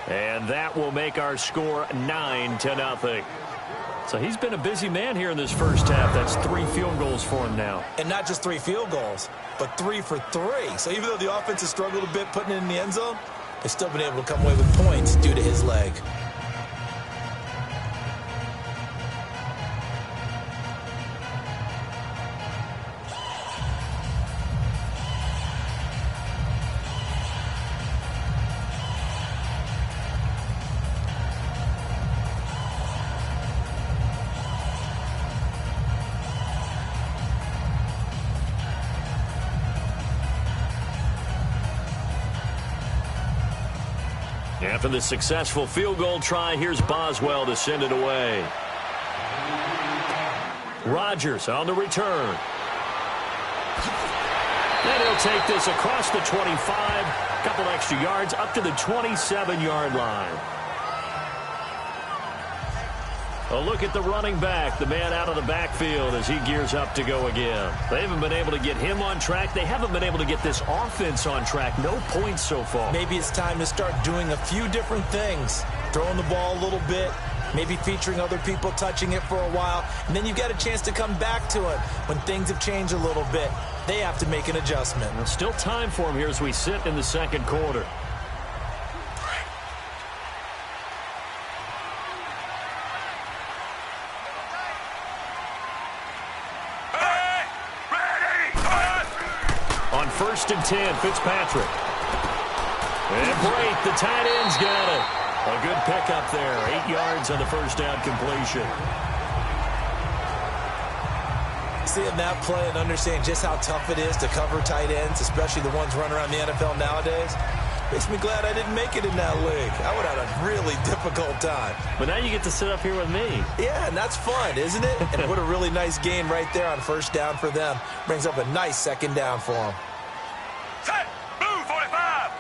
D: And that will make our score 9-0. So he's been a busy man here in this first half. That's 3 field goals for him now.
E: And not just 3 field goals, but 3 for 3. So even though the offense has struggled a bit putting it in the end zone, they've still been able to come away with points due to his leg.
D: After the successful field goal try, here's Boswell to send it away. Rodgers on the return. And he'll take this across the 25. A couple extra yards up to the 27-yard line. A look at the running back, the man out of the backfield as he gears up to go again. They haven't been able to get him on track. They haven't been able to get this offense on track. No points so far.
E: Maybe it's time to start doing a few different things. Throwing the ball a little bit, maybe featuring other people touching it for a while, and then you get a chance to come back to it when things have changed a little bit. They have to make an adjustment.
D: There's still time for him here as we sit in the second quarter. First and 10, Fitzpatrick. And Brait, the tight end's got it. A good pickup there. 8 yards on the first down completion.
E: Seeing that play and understanding just how tough it is to cover tight ends, especially the ones running around the NFL nowadays, makes me glad I didn't make it in that league. I would have had a really difficult time.
D: But now you get to sit up here with me.
E: Yeah, and that's fun, isn't it? And what a really nice gain right there on first down for them. Brings up a nice second down for them.
C: Set! Blue 45!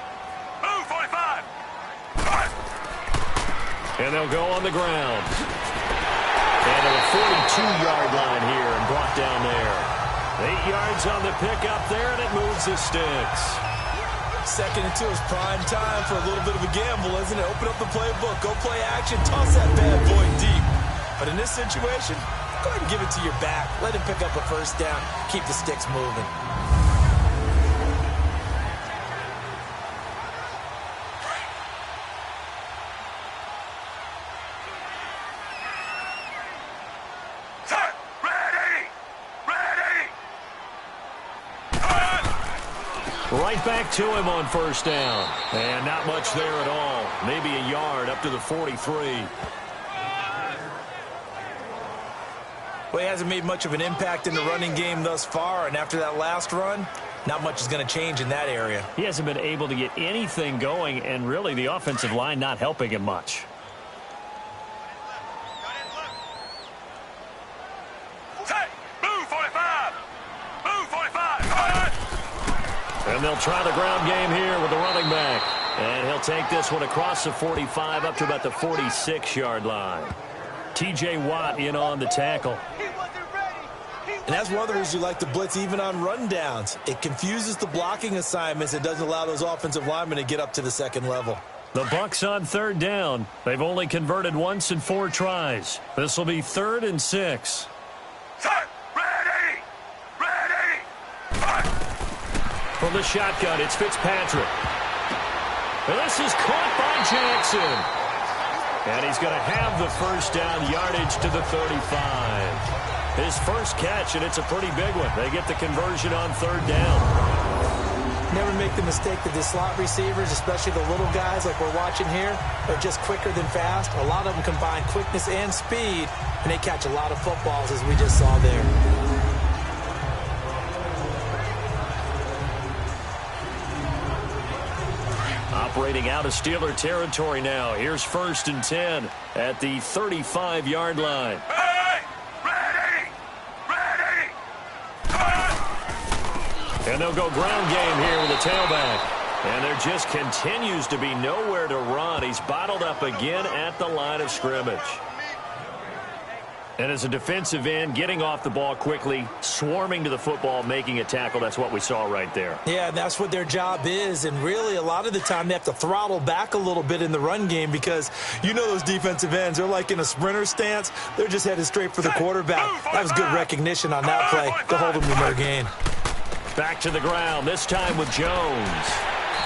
C: Blue 45!
D: And they'll go on the ground. And to the 42-yard line here and brought down there. 8 yards on the pickup there, and it moves the sticks.
E: 2nd and 2 is prime time for a little bit of a gamble, isn't it? Open up the playbook, go play action, toss that bad boy deep. But in this situation, go ahead and give it to your back. Let him pick up a first down, keep the sticks moving.
D: Right back to him on first down. And not much there at all. Maybe a yard up to the 43.
E: Well, he hasn't made much of an impact in the running game thus far, and after that last run, not much is going to change in that area.
D: He hasn't been able to get anything going, and really the offensive line not helping him much. And they'll try the ground game here with the running back. And he'll take this one across the 45 up to about the 46-yard line. T.J. Watt in on the tackle.
E: And that's one of the reasons you like to blitz even on rundowns. It confuses the blocking assignments. It doesn't allow those offensive linemen to get up to the second level.
D: The Bucs on third down. They've only converted once in 4 tries. This will be 3rd and 6. From the shotgun, it's Fitzpatrick. And this is caught by Jackson. And he's going to have the first down, yardage to the 35. His first catch, and it's a pretty big one. They get the conversion on third down.
E: Never make the mistake that the slot receivers, especially the little guys like we're watching here, are just quicker than fast. A lot of them combine quickness and speed, and they catch a lot of footballs, as we just saw there.
D: Operating out of Steeler territory now. Here's 1st and 10 at the 35-yard line.
C: Ready!
D: And they'll go ground game here with the tailback. And there just continues to be nowhere to run. He's bottled up again at the line of scrimmage. And as a defensive end, getting off the ball quickly, swarming to the football, making a tackle, that's what we saw right there.
E: Yeah, that's what their job is. And really, a lot of the time, they have to throttle back a little bit in the run game because you know those defensive ends, they're like in a sprinter stance. They're just headed straight for the quarterback. That was good recognition on that play to hold them to no gain.
D: Back to the ground, this time with Jones.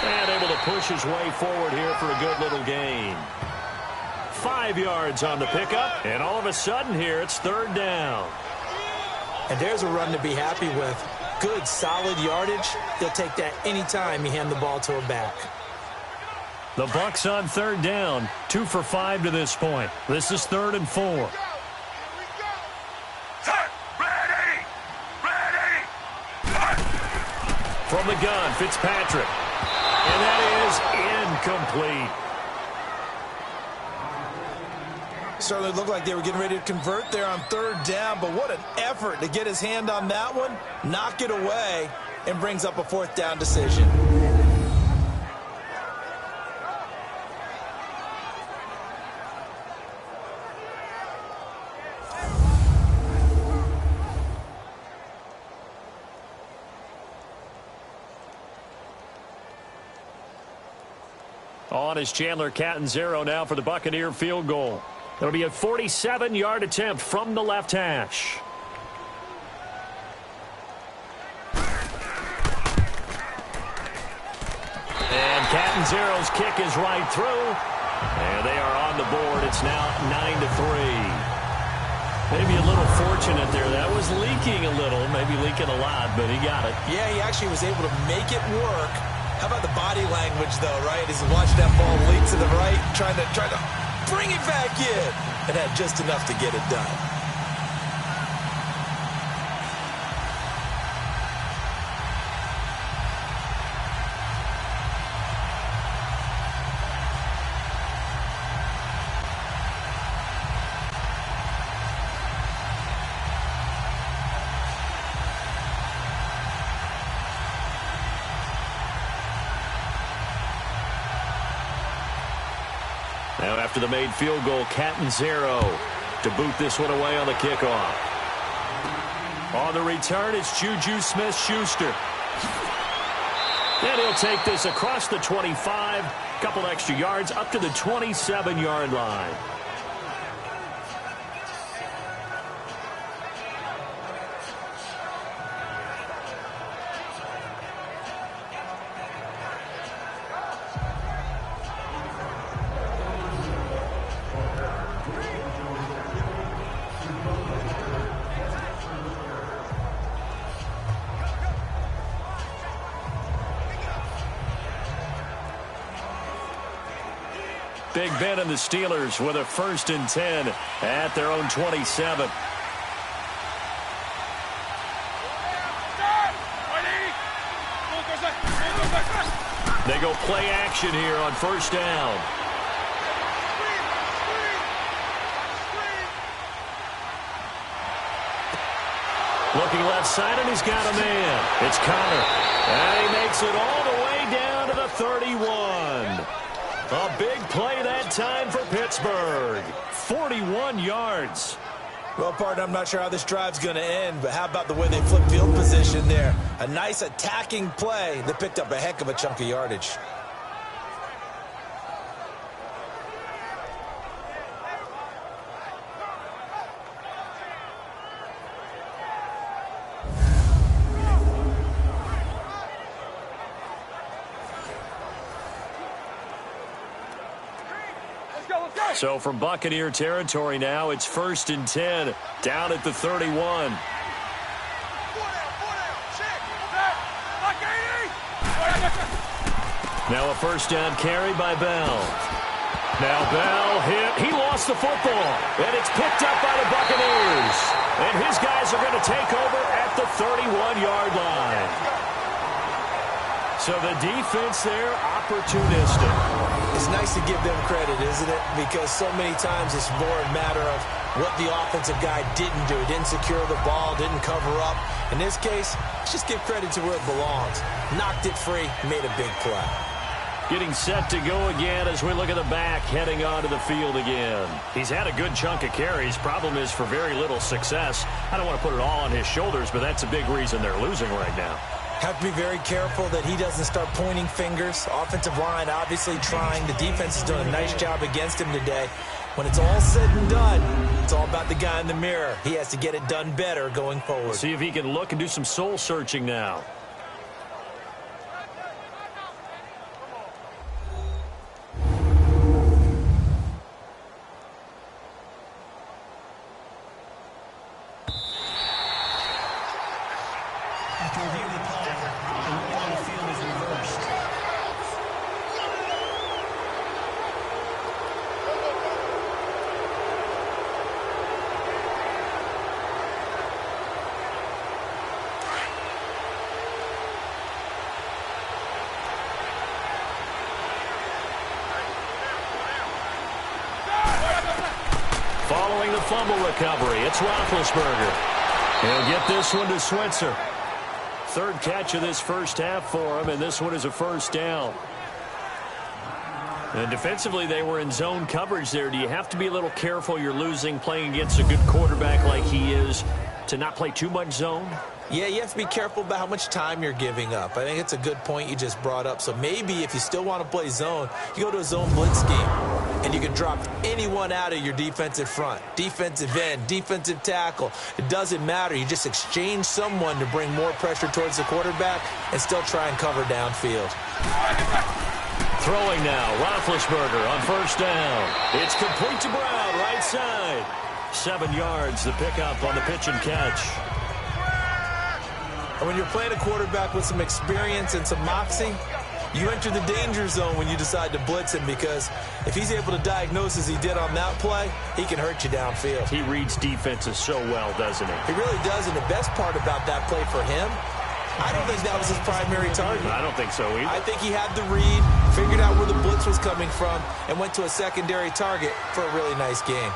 D: And able to push his way forward here for a good little gain. 5 yards on the pickup, and all of a sudden here, it's 3rd down.
E: And there's a run to be happy with. Good, solid yardage. They'll take that anytime you hand the ball to a back.
D: The Bucs on 3rd down, 2 for 5 to this point. This is 3rd and 4. From the gun, Fitzpatrick. And that is incomplete.
E: Certainly looked like they were getting ready to convert there on 3rd down, but what an effort to get his hand on that one, knock it away, and brings up a 4th down decision.
D: On is Chandler Catanzaro now for the Buccaneer field goal. It'll be a 47-yard attempt from the left hash. And Catanzaro's kick is right through. And they are on the board. It's now 9-3. Maybe a little fortunate there. That was leaking a little, maybe leaking a lot, but he got it.
E: Yeah, he actually was able to make it work. How about the body language, though, right? As he watched that ball leak to the right, trying to bring it back in, and had just enough to get it done.
D: Now after the made field goal, Catanzaro to boot this one away on the kickoff. On the return, it's Juju Smith-Schuster. And he'll take this across the 25, couple extra yards up to the 27-yard line. Big Ben and the Steelers with a 1st and 10 at their own 27. They go play action here on 1st down. Looking left side, and he's got a man. It's Connor. And he makes it all the way down to the 31. A big play that time for Pittsburgh. 41 yards.
E: Well, partner, I'm not sure how this drive's going to end, but how about the way they flipped field position there? A nice attacking play that picked up a heck of a chunk of yardage.
D: So from Buccaneer territory now, it's 1st and 10 down at the 31. Now a 1st down carry by Bell. Now Bell hit. He lost the football. And it's picked up by the Buccaneers. And his guys are going to take over at the 31-yard line. So the defense there, opportunistic.
E: It's nice to give them credit, isn't it? Because so many times it's more a matter of what the offensive guy didn't do. Didn't secure the ball, didn't cover up. In this case, just give credit to where it belongs. Knocked it free, made a big play.
D: Getting set to go again as we look at the back heading onto the field again. He's had a good chunk of carries. Problem is for very little success. I don't want to put it all on his shoulders, but that's a big reason they're losing right now.
E: Have to be very careful that he doesn't start pointing fingers. Offensive line obviously trying. The defense is doing a nice job against him today. When it's all said and done, it's all about the guy in the mirror. He has to get it done better going forward.
D: See if he can look and do some soul searching now. Following the fumble recovery, it's Roethlisberger. He'll get this one to Switzer. Third catch of this first half for him, and this one is a first down. And defensively, they were in zone coverage there. Do you have to be a little careful? You're losing, playing against a good quarterback like he is, to not play too much zone?
E: Yeah, you have to be careful about how much time you're giving up. I think it's a good point you just brought up. So maybe if you still want to play zone, you go to a zone blitz scheme, and you can drop anyone out of your defensive front, defensive end, defensive tackle. It doesn't matter. You just exchange someone to bring more pressure towards the quarterback and still try and cover downfield.
D: Throwing now, Roethlisberger on first down. It's complete to Brown, right side. 7 yards, the pickup on the pitch and catch.
E: And when you're playing a quarterback with some experience and some moxie, you enter the danger zone when you decide to blitz him, because if he's able to diagnose as he did on that play, he can hurt you downfield.
D: He reads defenses so well, doesn't he?
E: He really does, and the best part about that play for him, I don't think that was his primary target.
D: I don't think so either.
E: I think he had the read, figured out where the blitz was coming from, and went to a secondary target for a really nice game.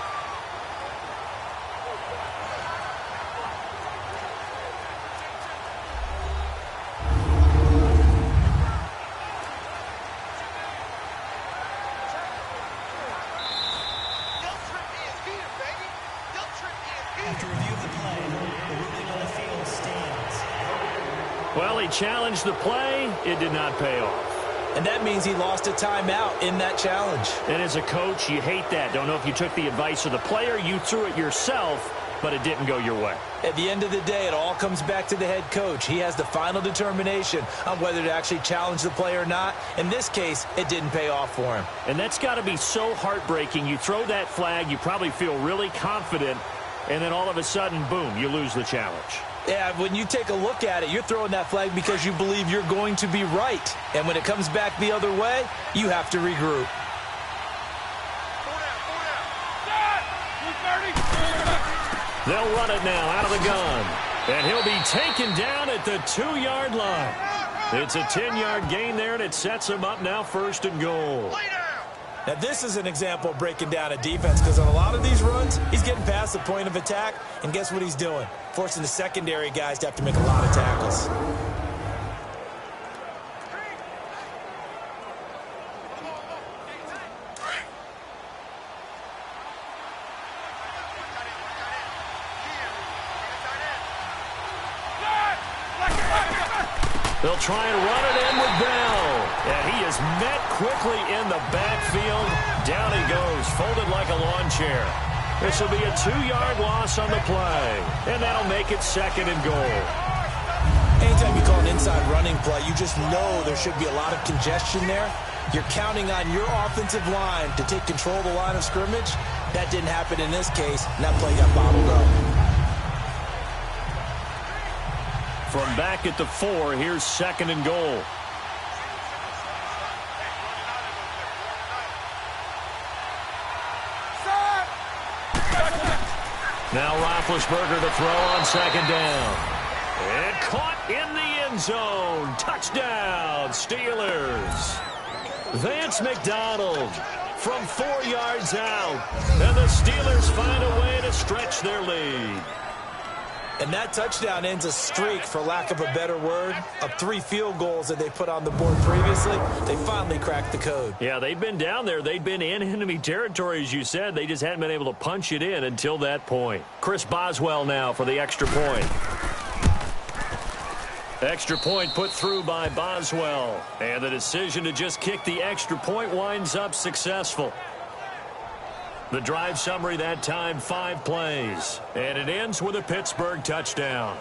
D: Well, he challenged the play. It did not pay off.
E: And that means he lost a timeout in that challenge.
D: And as a coach, you hate that. Don't know if you took the advice of the player. You threw it yourself, but it didn't go your way.
E: At the end of the day, it all comes back to the head coach. He has the final determination on whether to actually challenge the play or not. In this case, it didn't pay off for him.
D: And that's got to be so heartbreaking. You throw that flag, you probably feel really confident, and then all of a sudden, boom, you lose the challenge.
E: Yeah, when you take a look at it, you're throwing that flag because you believe you're going to be right. And when it comes back the other way, you have to regroup.
D: They'll run it now out of the gun. And he'll be taken down at the 2-yard line. It's a 10-yard gain there, and it sets him up now 1st and goal.
E: Now, this is an example of breaking down a defense, because on a lot of these runs, he's getting past the point of attack, and guess what he's doing? Forcing the secondary guys to have to make a lot of tackles.
D: They'll try and run it in with Bell. And he is met quickly in the backfield. Down he goes, folded like a lawn chair. This will be a 2-yard loss on the play. And that'll make it 2nd and goal.
E: Anytime you call an inside running play, you just know there should be a lot of congestion there. You're counting on your offensive line to take control of the line of scrimmage. That didn't happen in this case, and that play got bottled up.
D: From back at the 4, here's 2nd and goal. Now Roethlisberger to throw on 2nd down. And caught in the end zone. Touchdown, Steelers. Vance McDonald from 4 yards out. And the Steelers find a way to stretch their lead.
E: And that touchdown ends a streak, for lack of a better word, of 3 field goals that they put on the board previously. They finally cracked the code.
D: Yeah, they'd been down there. They'd been in enemy territory, as you said. They just hadn't been able to punch it in until that point. Chris Boswell now for the extra point. Extra point put through by Boswell. And the decision to just kick the extra point winds up successful. The drive summary that time, 5 plays. And it ends with a Pittsburgh touchdown.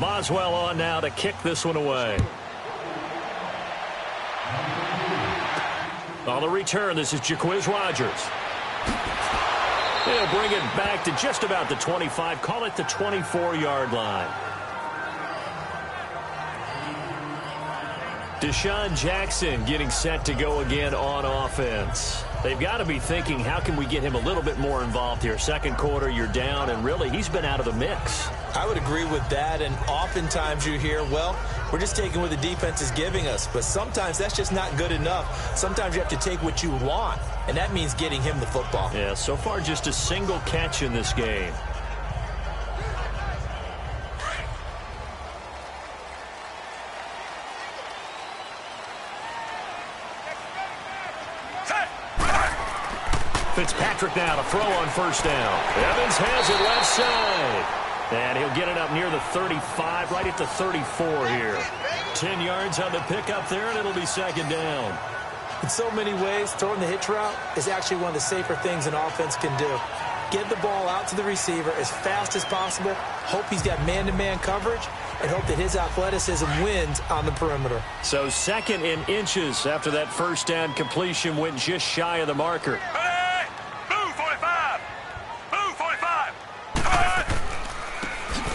D: Boswell on now to kick this one away. On the return, this is Jaquiz Rogers. He'll bring it back to just about the 25, call it the 24-yard line. Deshaun Jackson getting set to go again on offense. They've got to be thinking, how can we get him a little bit more involved here? Second quarter, you're down, and really, he's been out of the mix.
E: I would agree with that, and oftentimes you hear, well, we're just taking what the defense is giving us. But sometimes that's just not good enough. Sometimes you have to take what you want, and that means getting him the football.
D: Yeah, so far just a single catch in this game. Fitzpatrick now to throw on first down. Evans has it left side. And he'll get it up near the 35, right at the 34 here. 10 yards on the pickup there, and it'll be second down.
E: In so many ways, throwing the hitch route is actually one of the safer things an offense can do. Get the ball out to the receiver as fast as possible, hope he's got man-to-man coverage, and hope that his athleticism wins on the perimeter.
D: So second in inches after that first down completion went just shy of the marker.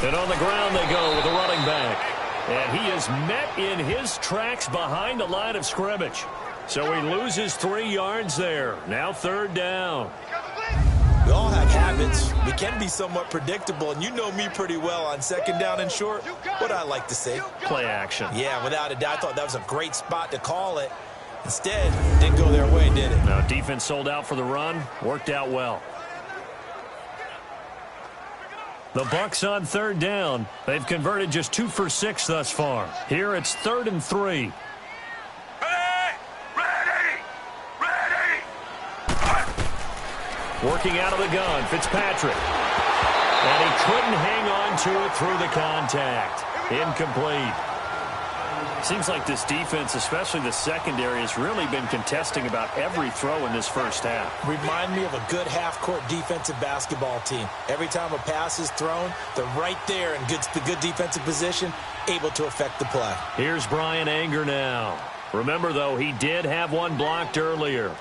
D: And on the ground they go with the running back. And he is met in his tracks behind the line of scrimmage. So he loses 3 yards there. Now third down.
E: We all have habits. We can be somewhat predictable, and you know me pretty well on second down and short. What I like to say.
D: Play action.
E: Yeah, without a doubt. I thought that was a great spot to call it. Instead, didn't go their way, did it?
D: Now defense sold out for the run. Worked out well. The Bucs on third down. They've converted just 2 for 6 thus far. Here it's 3rd and 3.
C: Ready!
D: Working out of the gun, Fitzpatrick. And he couldn't hang on to it through the contact. Incomplete. Seems like this defense, especially the secondary, has really been contesting about every throw in this first half.
E: Remind me of a good half-court defensive basketball team. Every time a pass is thrown, they're right there in the good defensive position, able to affect the play.
D: Here's Brian Anger now. Remember, though, he did have one blocked earlier.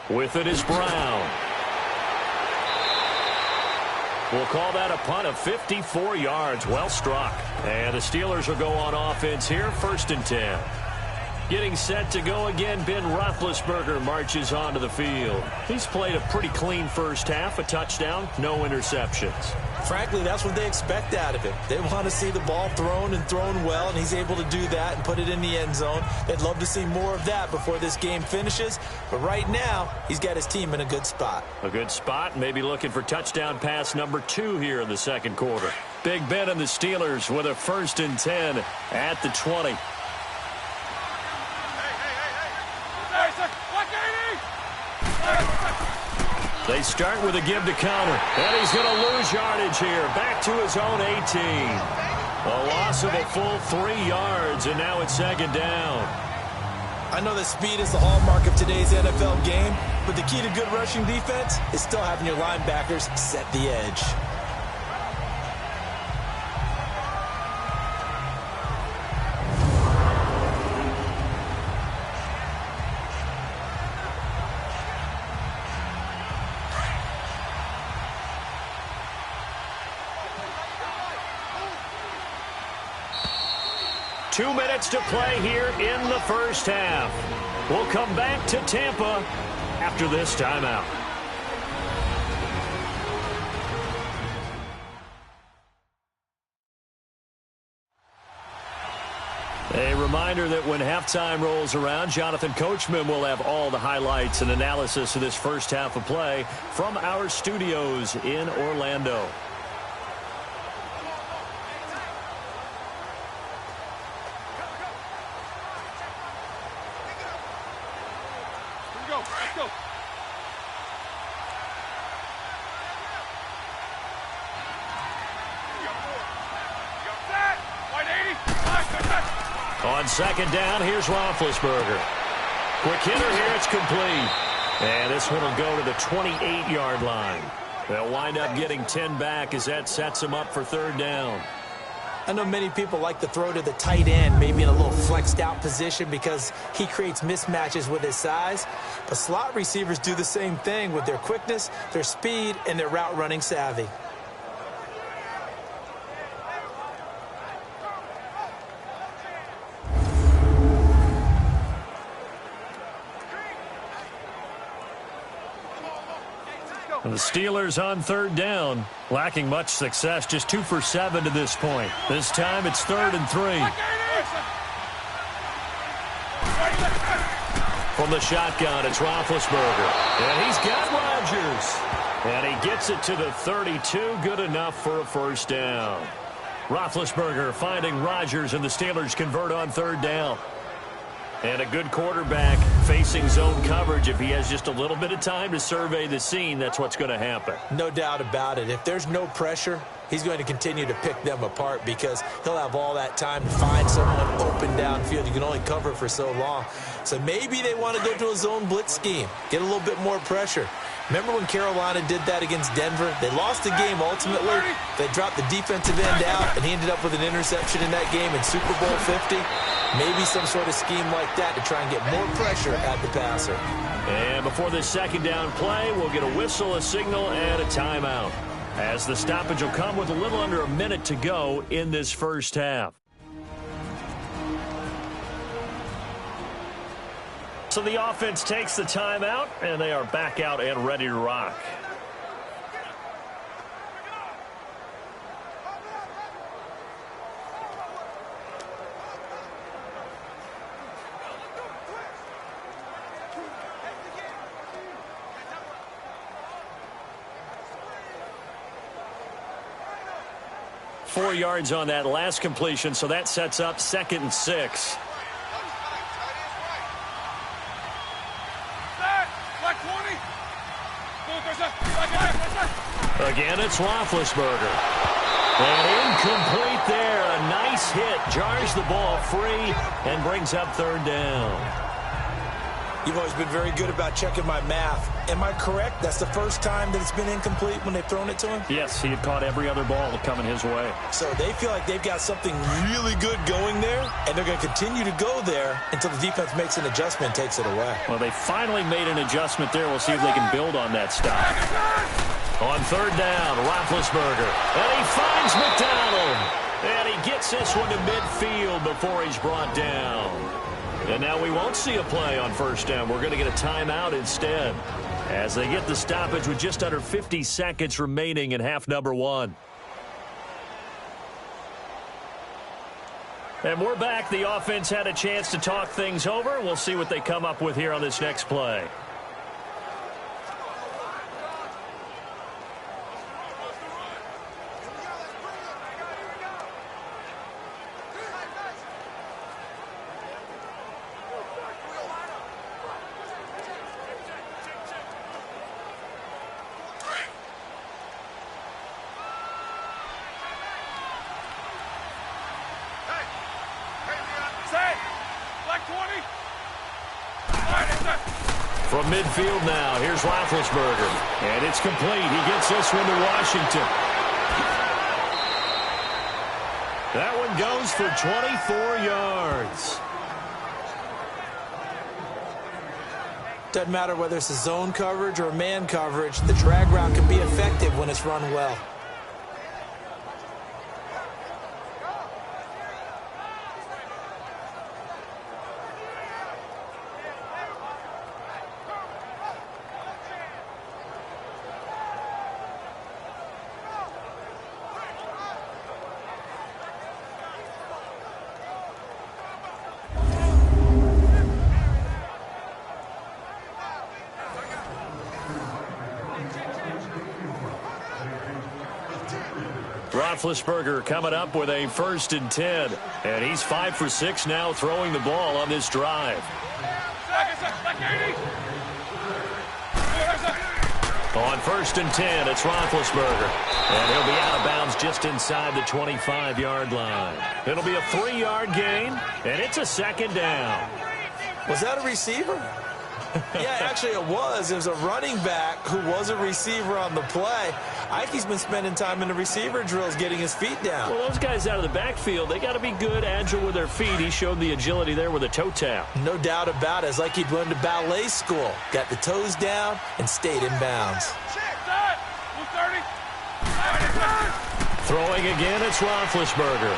D: With it is Brown. We'll call that a punt of 54 yards. Well struck. And the Steelers will go on offense here, 1st and 10. Getting set to go again, Ben Roethlisberger marches onto the field. He's played a pretty clean first half, a touchdown, no interceptions.
E: Frankly, that's what they expect out of him. They want to see the ball thrown and thrown well, and he's able to do that and put it in the end zone. They'd love to see more of that before this game finishes, but right now, he's got his team in a good spot.
D: A good spot, maybe looking for touchdown pass number 2 here in the second quarter. Big Ben and the Steelers with a 1st and 10 at the 20. They start with a give to counter. And he's going to lose yardage here. Back to his own 18. A loss of a full 3 yards, and now it's second down.
E: I know that speed is the hallmark of today's NFL game, but the key to good rushing defense is still having your linebackers set the edge.
D: 2 minutes to play here in the first half. We'll come back to Tampa after this timeout. A reminder that when halftime rolls around, Jonathan Coachman will have all the highlights and analysis of this first half of play from our studios in Orlando. On second down, here's Roethlisberger. Quick hitter here, it's complete. And this one will go to the 28-yard line. They'll wind up getting 10 back as that sets them up for third down.
E: I know many people like to throw to the tight end, maybe in a little flexed out position because he creates mismatches with his size. But slot receivers do the same thing with their quickness, their speed, and their route running savvy.
D: The Steelers on third down, lacking much success, just 2 for 7 to this point. This time it's 3rd and 3. From the shotgun, it's Roethlisberger. And he's got Rodgers. And he gets it to the 32, good enough for a first down. Roethlisberger finding Rodgers, and the Steelers convert on third down. And a good quarterback facing zone coverage. If he has just a little bit of time to survey the scene, that's what's going to happen.
E: No doubt about it. If there's no pressure, he's going to continue to pick them apart because he'll have all that time to find someone open downfield. You can only cover for so long. So maybe they want to go to a zone blitz scheme, get a little bit more pressure. Remember when Carolina did that against Denver? They lost the game ultimately. They dropped the defensive end out, and he ended up with an interception in that game in Super Bowl 50. Maybe some sort of scheme like that to try and get more pressure at the passer.
D: And before this second down play, we'll get a whistle, a signal, and a timeout, as the stoppage will come with a little under a minute to go in this first half. So the offense takes the timeout, and they are back out and ready to rock. Four yards on that last completion, so that sets up 2nd and 6. Again, it's Roethlisberger. And incomplete there. A nice hit. Jars the ball free and brings up third down.
E: You've always been very good about checking my math. Am I correct? That's the first time that it's been incomplete when they've thrown it to him?
D: Yes, he had caught every other ball coming his way.
E: So they feel like they've got something really good going there, and they're going to continue to go there until the defense makes an adjustment and takes it away.
D: Well, they finally made an adjustment there. We'll see if they can build on that stop. On third down, Roethlisberger. And he finds McDonald. And he gets this one to midfield before he's brought down. And now we won't see a play on first down. We're going to get a timeout instead, as they get the stoppage with just under 50 seconds remaining in half number 1. And we're back. The offense had a chance to talk things over. We'll see what they come up with here on this next play. From midfield now, here's Roethlisberger. And it's complete. He gets this one to Washington. That one goes for 24 yards.
E: Doesn't matter whether it's a zone coverage or man coverage, the drag route can be effective when it's run well.
D: Roethlisberger coming up with a 1st and 10. And he's 5 for 6 now throwing the ball on this drive. On 1st and 10, it's Roethlisberger. And he'll be out of bounds just inside the 25-yard line. It'll be a 3-yard gain, and it's a 2nd down.
E: Was that a receiver? Yeah, actually it was. It was a running back who was a receiver on the play. Ike's been spending time in the receiver drills getting his feet down.
D: Well, those guys out of the backfield, they got to be good, agile with their feet. He showed the agility there with a toe tap.
E: No doubt about it. It's like he'd run to ballet school. Got the toes down and stayed in bounds.
D: Throwing again, it's Roethlisberger.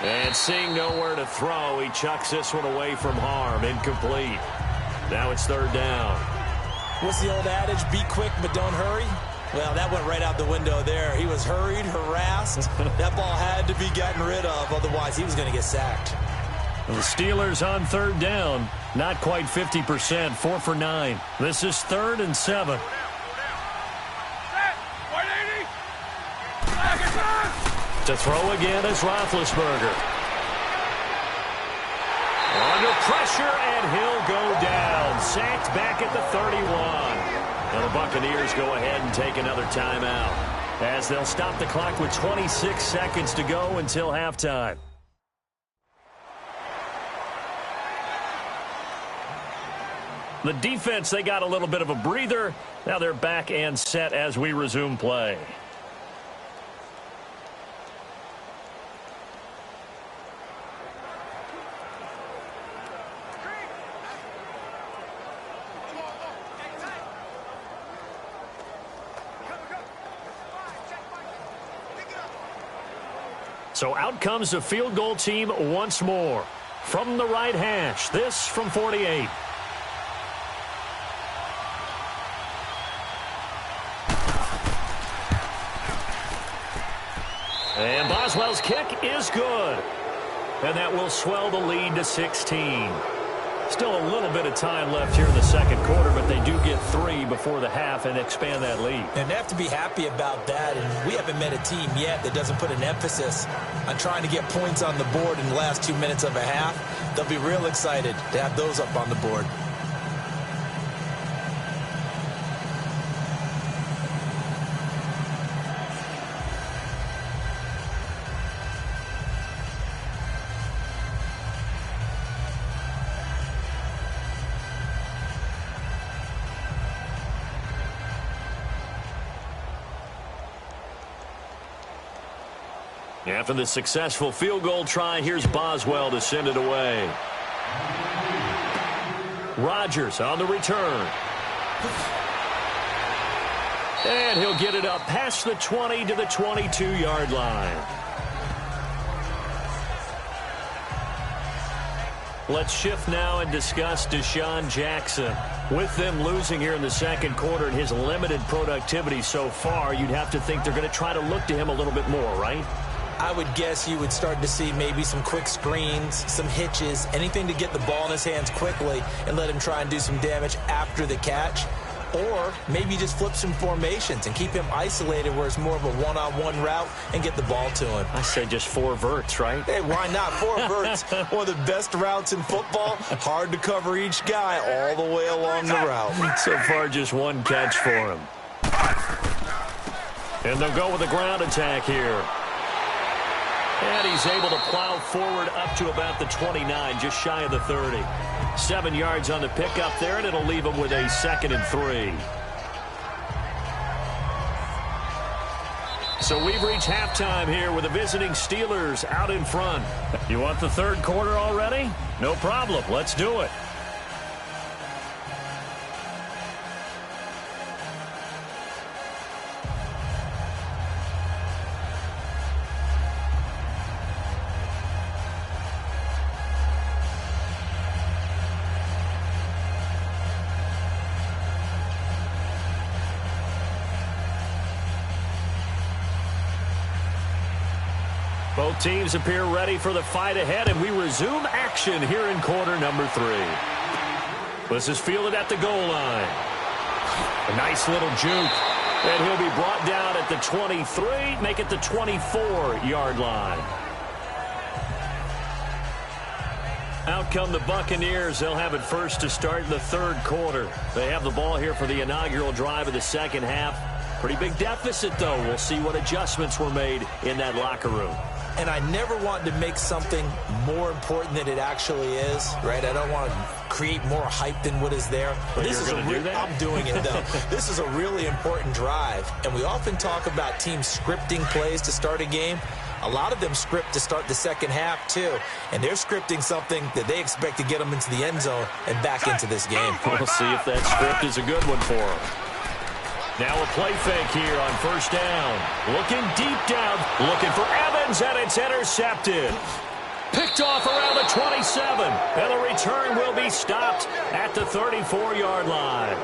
D: And seeing nowhere to throw, he chucks this one away from harm. Incomplete. Now it's 3rd down.
E: What's the old adage? Be quick, but don't hurry. Well, that went right out the window there. He was hurried, harassed. That ball had to be gotten rid of. Otherwise, he was going to get sacked.
D: The Steelers on 3rd down. Not quite 50%. 4 for 9. This is 3rd and 7. To throw again is Roethlisberger. Under pressure, and he'll go down. Sacked back at the 31. Now the Buccaneers go ahead and take another timeout, as they'll stop the clock with 26 seconds to go until halftime. The defense, they got a little bit of a breather. Now they're back and set as we resume play. So out comes the field goal team once more. From the right hash, this from 48. And Boswell's kick is good. And that will swell the lead to 16. Still a little bit of time left here in the 2nd quarter, but they do get 3 before the half and expand that lead.
E: And they have to be happy about that. And we haven't met a team yet that doesn't put an emphasis on trying to get points on the board in the last 2 minutes of a half. They'll be real excited to have those up on the board.
D: After the successful field goal try, here's Boswell to send it away. Rodgers on the return. And he'll get it up past the 20 to the 22-yard line. Let's shift now and discuss Deshaun Jackson. With them losing here in the 2nd quarter and his limited productivity so far, you'd have to think they're going to try to look to him a little bit more, right?
E: I would guess you would start to see maybe some quick screens, some hitches, anything to get the ball in his hands quickly and let him try and do some damage after the catch. Or maybe just flip some formations and keep him isolated where it's more of a one-on-one route and get the ball to him.
D: I say just 4 verts, right?
E: Hey, why not? 4 verts, one of the best routes in football. Hard to cover each guy all the way along the route.
D: So far, just 1 catch for him. And they'll go with a ground attack here. And he's able to plow forward up to about the 29, just shy of the 30. 7 yards on the pickup there, and it'll leave him with a 2nd and 3. So we've reached halftime here with the visiting Steelers out in front. You want the 3rd quarter already? No problem. Let's do it. Both teams appear ready for the fight ahead, and we resume action here in quarter number 3. This is fielded at the goal line. A nice little juke. And he'll be brought down at the 23, make it the 24-yard line. Out come the Buccaneers. They'll have it first to start in the third quarter. They have the ball here for the inaugural drive of the second half. Pretty big deficit, though. We'll see what adjustments were made in that locker room.
E: And I never want to make something more important than it actually is, right? I don't want to create more hype than what is there.
D: But this is
E: I'm doing it, though. This is a really important drive. And we often talk about teams scripting plays to start a game. A lot of them script to start the second half, too. And they're scripting something that they expect to get them into the end zone and back into this game.
D: We'll see if that script is a good one for them. Now a play fake here on first down. Looking deep down, looking for Evans, and it's intercepted. Picked off around the 27, and the return will be stopped at the 34-yard line.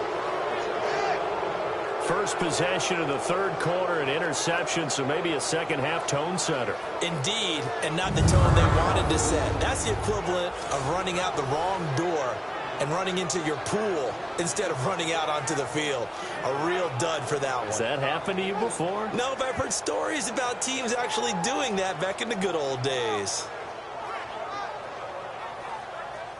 D: First possession of the third quarter, an interception, so maybe a second-half tone setter.
E: Indeed, and not the tone they wanted to set. That's the equivalent of running out the wrong door and running into your pool instead of running out onto the field. A real dud for that one.
D: Has that happened to you before?
E: No, but I've heard stories about teams actually doing that back in the good old days.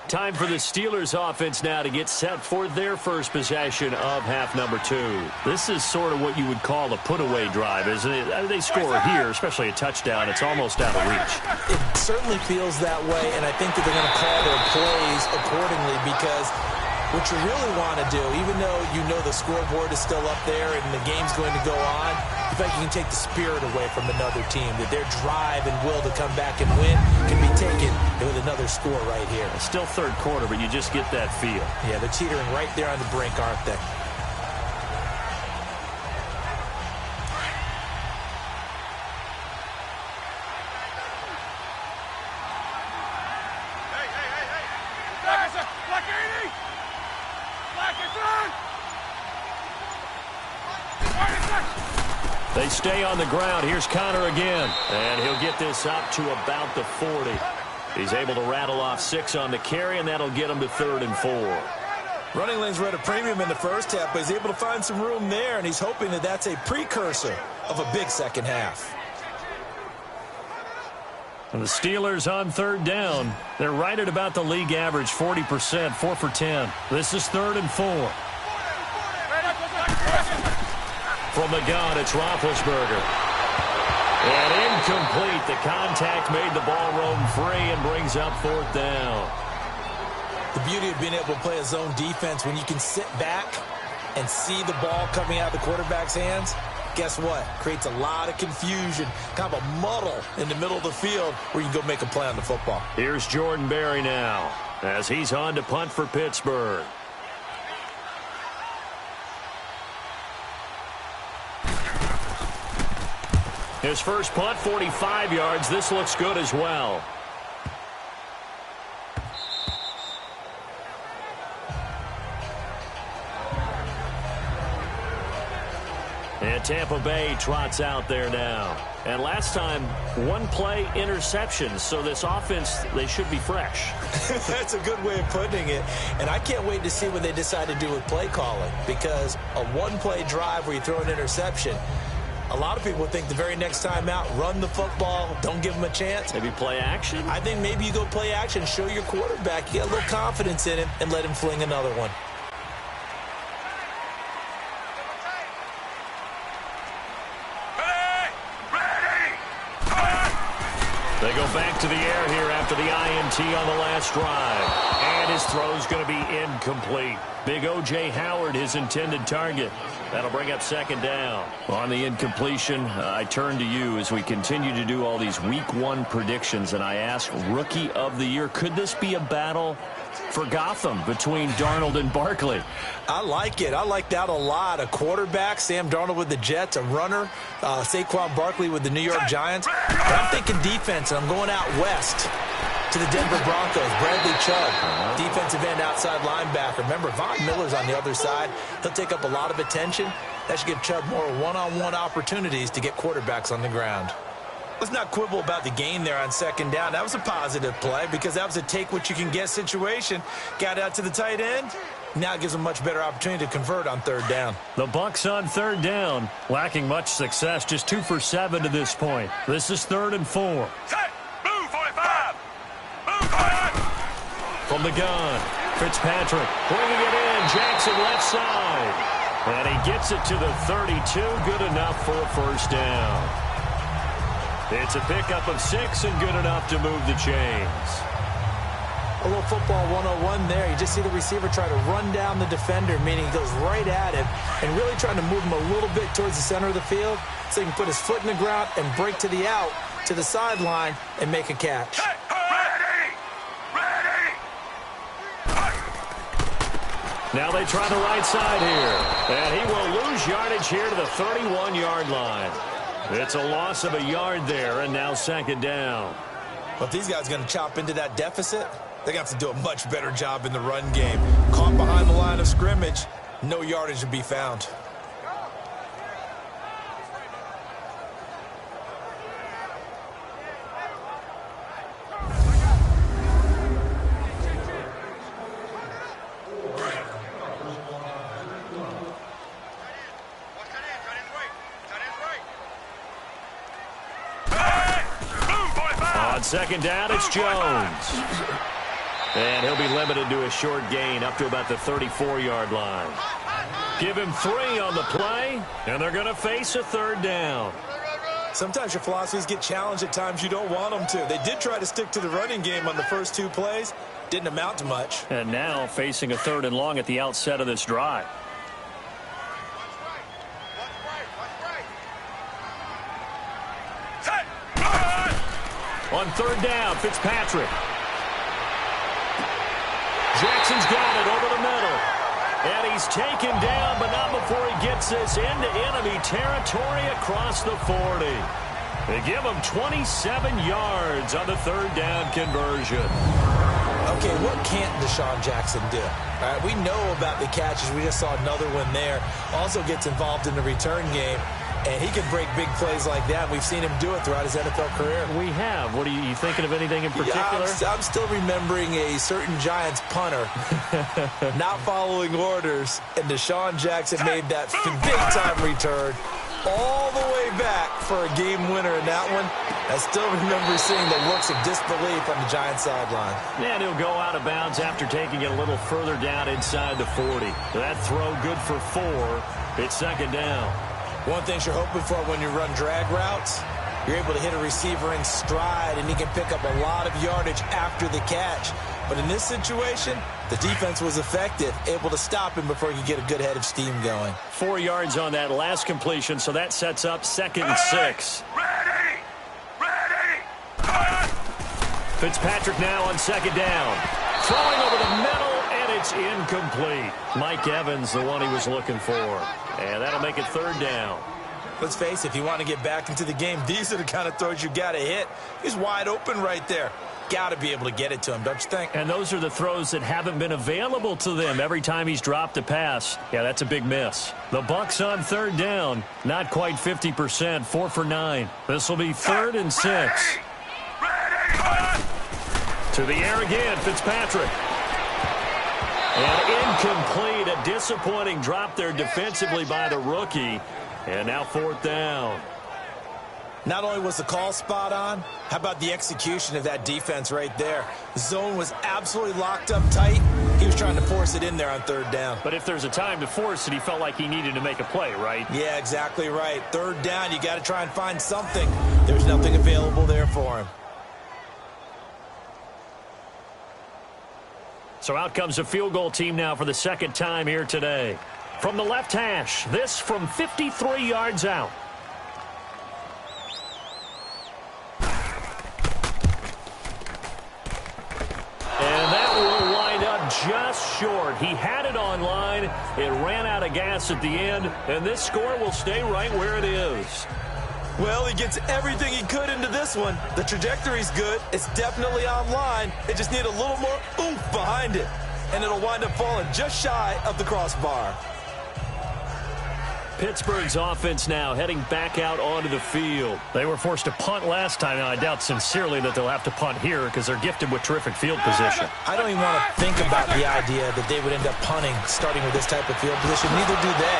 D: Time for the Steelers offense now to get set for their first possession of half number 2. This is sort of what you would call a put-away drive, isn't it? They score here, especially a touchdown. It's almost out of reach.
E: It certainly feels that way, and I think that they're going to call their plays accordingly because what you really want to do, even though you know the scoreboard is still up there and the game's going to go on, you feel like you can take the spirit away from another team, that their drive and will to come back and win can be taken with another score right here.
D: It's still third quarter, but you just get that feel.
E: Yeah, they're teetering right there on the brink, aren't they?
D: They stay on the ground. Here's Connor again. And he'll get this up to about the 40. He's able to rattle off 6 on the carry, and that'll get him to 3rd and 4.
E: Running lanes were at a premium in the first half, but he's able to find some room there, and he's hoping that that's a precursor of a big second half.
D: And the Steelers on third down. They're right at about the league average, 40%, 4 for 10. This is 3rd and 4. From the gun, it's Roethlisberger. And incomplete. The contact made the ball roam free and brings up 4th down.
E: The beauty of being able to play a zone defense when you can sit back and see the ball coming out of the quarterback's hands, guess what? Creates a lot of confusion, kind of a muddle in the middle of the field where you can go make a play on the football.
D: Here's Jordan Berry now as he's on to punt for Pittsburgh. His first punt, 45 yards. This looks good as well. And Tampa Bay trots out there now. And last time, one play interception. So this offense, they should be fresh.
E: That's a good way of putting it. And I can't wait to see what they decide to do with play calling. Because a one-play drive where you throw an interception, a lot of people think the very next time out, run the football, don't give them a chance.
D: Maybe play action?
E: I think maybe you go play action, show your quarterback, you get a little confidence in him, and let him fling another one.
D: They go back to the air here after the INT on the last drive. And his throw's going to be incomplete. Big O.J. Howard, his intended target. That'll bring up 2nd down. On the incompletion, I turn to you as we continue to do all these Week 1 predictions, and I ask Rookie of the Year, could this be a battle for Gotham between Darnold and Barkley?
E: I like it. I like that a lot. A quarterback, Sam Darnold with the Jets, a runner, Saquon Barkley with the New York Giants. But I'm thinking defense, and I'm going out west to the Denver Broncos. Bradley Chubb, defensive end, outside linebacker. Remember, Von Miller's on the other side. He'll take up a lot of attention. That should give Chubb more one-on-one opportunities to get quarterbacks on the ground. Let's not quibble about the gain there on 2nd down. That was a positive play because that was a take-what-you-can-get situation. Got out to the tight end, Now it gives them a much better opportunity to convert on third down.
D: The Bucs on third down, lacking much success, just 2 for 7 to this point. This is 3rd and 4.
C: Set. Move, 45. Move, 45.
D: From the gun, Fitzpatrick bringing it in. Jackson left side. And he gets it to the 32. Good enough for a first down. It's a pickup of 6 and good enough to move the chains.
E: A little football 101 there. You just see the receiver try to run down the defender, meaning he goes right at him and really trying to move him a little bit towards the center of the field so he can put his foot in the ground and break to the out, to the sideline, and make a catch.
C: Ready! Ready!
D: Now they try the right side here. And he will lose yardage here to the 31-yard line. It's a loss of a yard there, and now 2nd down.
E: Well, if these guys are going to chop into that deficit, they're going to have to do a much better job in the run game. Caught behind the line of scrimmage, no yardage to be found.
D: On 2nd down, it's Jones. And he'll be limited to a short gain up to about the 34-yard line. Give him 3 on the play, and they're going to face a 3rd down.
E: Sometimes your philosophies get challenged at times you don't want them to. They did try to stick to the running game on the first 2 plays. Didn't amount to much.
D: And now facing a 3rd and long at the outset of this drive. On 3rd down, Fitzpatrick. Jackson's got it over the middle. And he's taken down, but not before he gets this into enemy territory across the 40. They give him 27 yards on the 3rd down conversion.
E: Okay, what can't Deshaun Jackson do? All right, we know about the catches. We just saw another one there. Also gets involved in the return game. And he can break big plays like that. We've seen him do it throughout his NFL career.
D: We have. What are you thinking of anything in particular?
E: Yeah, I'm still remembering a certain Giants punter not following orders, and Deshaun Jackson made that big-time return all the way back for a game winner in that one. I still remember seeing the looks of disbelief on the Giants sideline.
D: And he'll go out of bounds after taking it a little further down inside the 40. That throw good for 4. It's 2nd down.
E: One thing you're hoping for when you run drag routes, you're able to hit a receiver in stride, and he can pick up a lot of yardage after the catch. But in this situation, the defense was effective, able to stop him before he could get a good head of steam going.
D: 4 yards on that last completion, so that sets up 2nd and 6.
C: Ready! Ready!
D: Fitzpatrick now on 2nd down. Throwing over the middle, and it's incomplete. Mike Evans, the one he was looking for. And that'll make it 3rd down.
E: Let's face it, if you want to get back into the game, these are the kind of throws you got to hit. He's wide open right there. Got to be able to get it to him, don't you think?
D: And those are the throws that haven't been available to them every time he's dropped a pass. Yeah, that's a big miss. The Bucs on 3rd down. Not quite 50%, 4 for 9. This will be 3rd and 6. To the air again, Fitzpatrick. And incomplete, a disappointing drop there defensively by the rookie. And now 4th down.
E: Not only was the call spot on, how about the execution of that defense right there? The zone was absolutely locked up tight. He was trying to force it in there on 3rd down.
D: But if there's a time to force it, he felt like he needed to make a play, right?
E: Yeah, exactly right. 3rd down, you got to try and find something. There's nothing available there for him.
D: So out comes a field goal team now for the 2nd time here today. From the left hash, this from 53 yards out. And that will wind up just short. He had it on line. It ran out of gas at the end, and this score will stay right where it is.
E: Well, he gets everything he could into this one. The trajectory's good. It's definitely online. They just need a little more oomph behind it. And it'll wind up falling just shy of the crossbar.
D: Pittsburgh's offense now heading back out onto the field.
G: They were forced to punt last time. Now, I doubt sincerely that they'll have to punt here because they're gifted with terrific field position.
E: I don't even want to think about the idea that they would end up punting starting with this type of field position. Neither do they.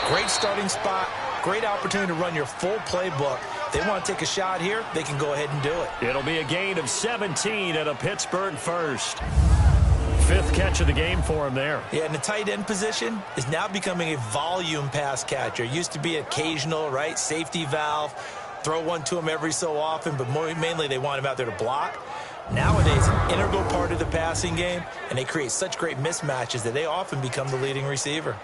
E: Great starting spot. Great opportunity to run your full playbook. If they want to take a shot here, they can go ahead and do it.
D: It'll be a gain of 17 at a Pittsburgh first. 5th catch of the game for him there.
E: Yeah, and the tight end position is now becoming a volume pass catcher. It used to be occasional, right? Safety valve. Throw one to him every so often, but mainly they want him out there to block. Nowadays, an integral part of the passing game, and they create such great mismatches that they often become the leading receiver.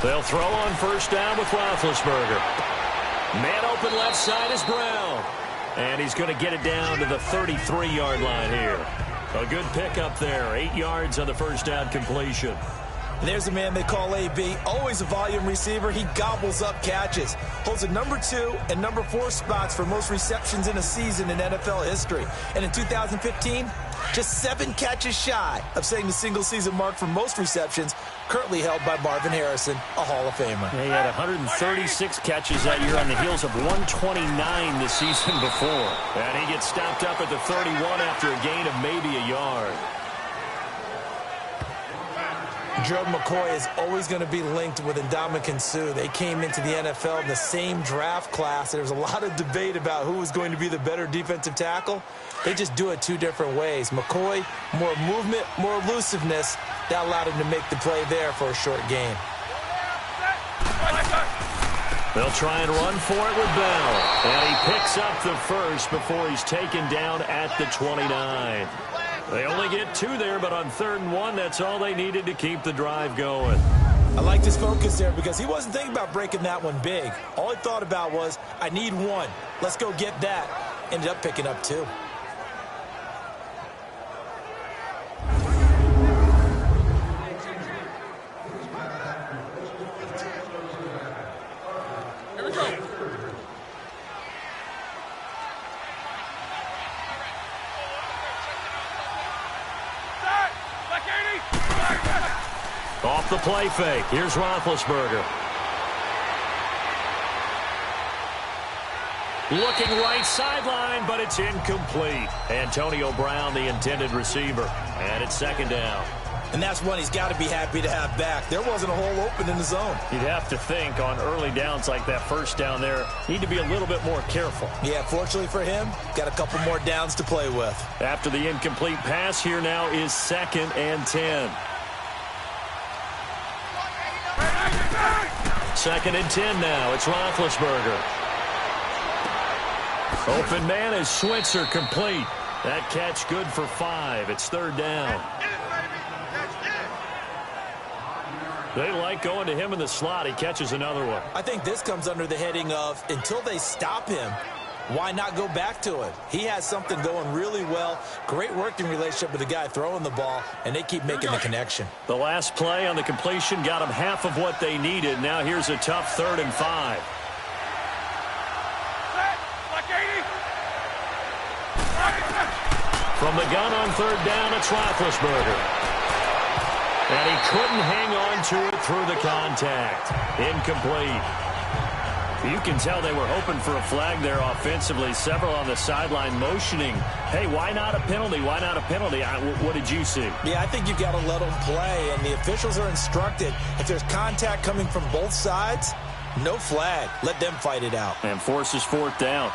D: They'll throw on first down with Roethlisberger. Man open left side is Brown. And he's going to get it down to the 33-yard line here. A good pickup there. 8 yards on the first down completion.
E: There's a man they call AB, always a volume receiver. He gobbles up catches. Holds the number 2 and number 4 spots for most receptions in a season in NFL history. And in 2015, just 7 catches shy of setting the single-season mark for most receptions, currently held by Marvin Harrison, a Hall of Famer.
D: He had 136 catches that year on the heels of 129 the season before. And he gets stopped up at the 31 after a gain of maybe a yard.
E: Gerald McCoy is always going to be linked with Ndamukong Suh. They came into the NFL in the same draft class. There's a lot of debate about who was going to be the better defensive tackle. They just do it 2 different ways. McCoy, more movement, more elusiveness. That allowed him to make the play there for a short gain.
D: They'll try and run for it with Bell. And he picks up the first before he's taken down at the 29. They only get 2 there, but on 3rd and 1, that's all they needed to keep the drive going.
E: I liked his focus there because he wasn't thinking about breaking that one big. All he thought about was, I need 1. Let's go get that. Ended up picking up 2.
D: Off the play fake. Here's Roethlisberger. Looking right sideline, but it's incomplete. Antonio Brown, the intended receiver. And it's 2nd down.
E: And that's one he's got to be happy to have back. There wasn't a hole open in the zone.
G: You'd have to think on early downs like that first down there, need to be a little bit more careful.
E: Yeah, fortunately for him, got a couple more downs to play with.
D: After the incomplete pass, here now is 2nd and 10. 2nd and 10 now. It's Roethlisberger. Open man is Switzer, complete. That catch good for 5. It's 3rd down. They like going to him in the slot. He catches another one.
E: I think this comes under the heading of, until they stop him, why not go back to it? He has something going really well. Great working relationship with the guy throwing the ball, and they keep making the connection.
D: The last play on the completion got them half of what they needed. Now here's a tough 3rd and 5. From the gun on 3rd down, it's Roethlisberger. And he couldn't hang on to it through the contact. Incomplete. You can tell they were hoping for a flag there offensively. Several on the sideline motioning, hey, why not a penalty? Why not a penalty? What did you see?
E: Yeah, I think you've got to let them play, and the officials are instructed, if there's contact coming from both sides, no flag. Let them fight it out.
D: And forces 4th down.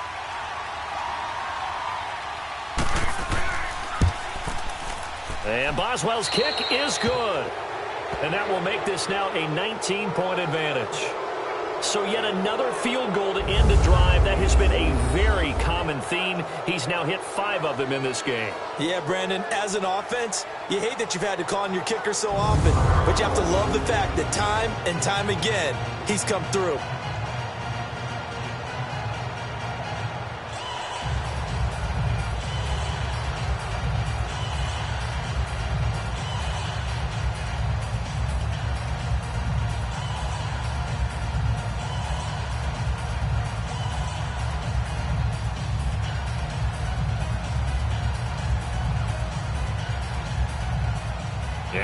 D: And Boswell's kick is good. And that will make this now a 19-point advantage. So yet another field goal to end a drive. That has been a very common theme. He's now hit 5 of them in this game.
E: Yeah, Brandon, as an offense, you hate that you've had to call on your kicker so often, but you have to love the fact that time and time again, he's come through.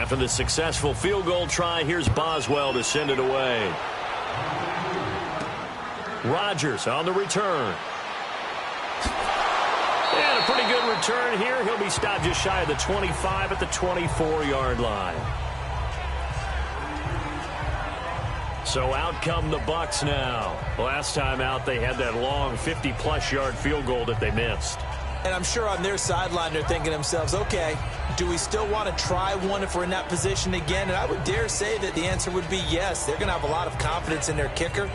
G: After the successful field goal try, here's Boswell to send it away. Rodgers on the return. And a pretty good return here. He'll be stopped just shy of the 25 at the 24-yard line. So out come the Bucs now. Last time out, they had that long 50-plus yard field goal that they missed.
E: And I'm sure on their sideline they're thinking to themselves, okay, do we still want to try one if we're in that position again? And I would dare say that the answer would be yes. They're going to have a lot of confidence in their kicker.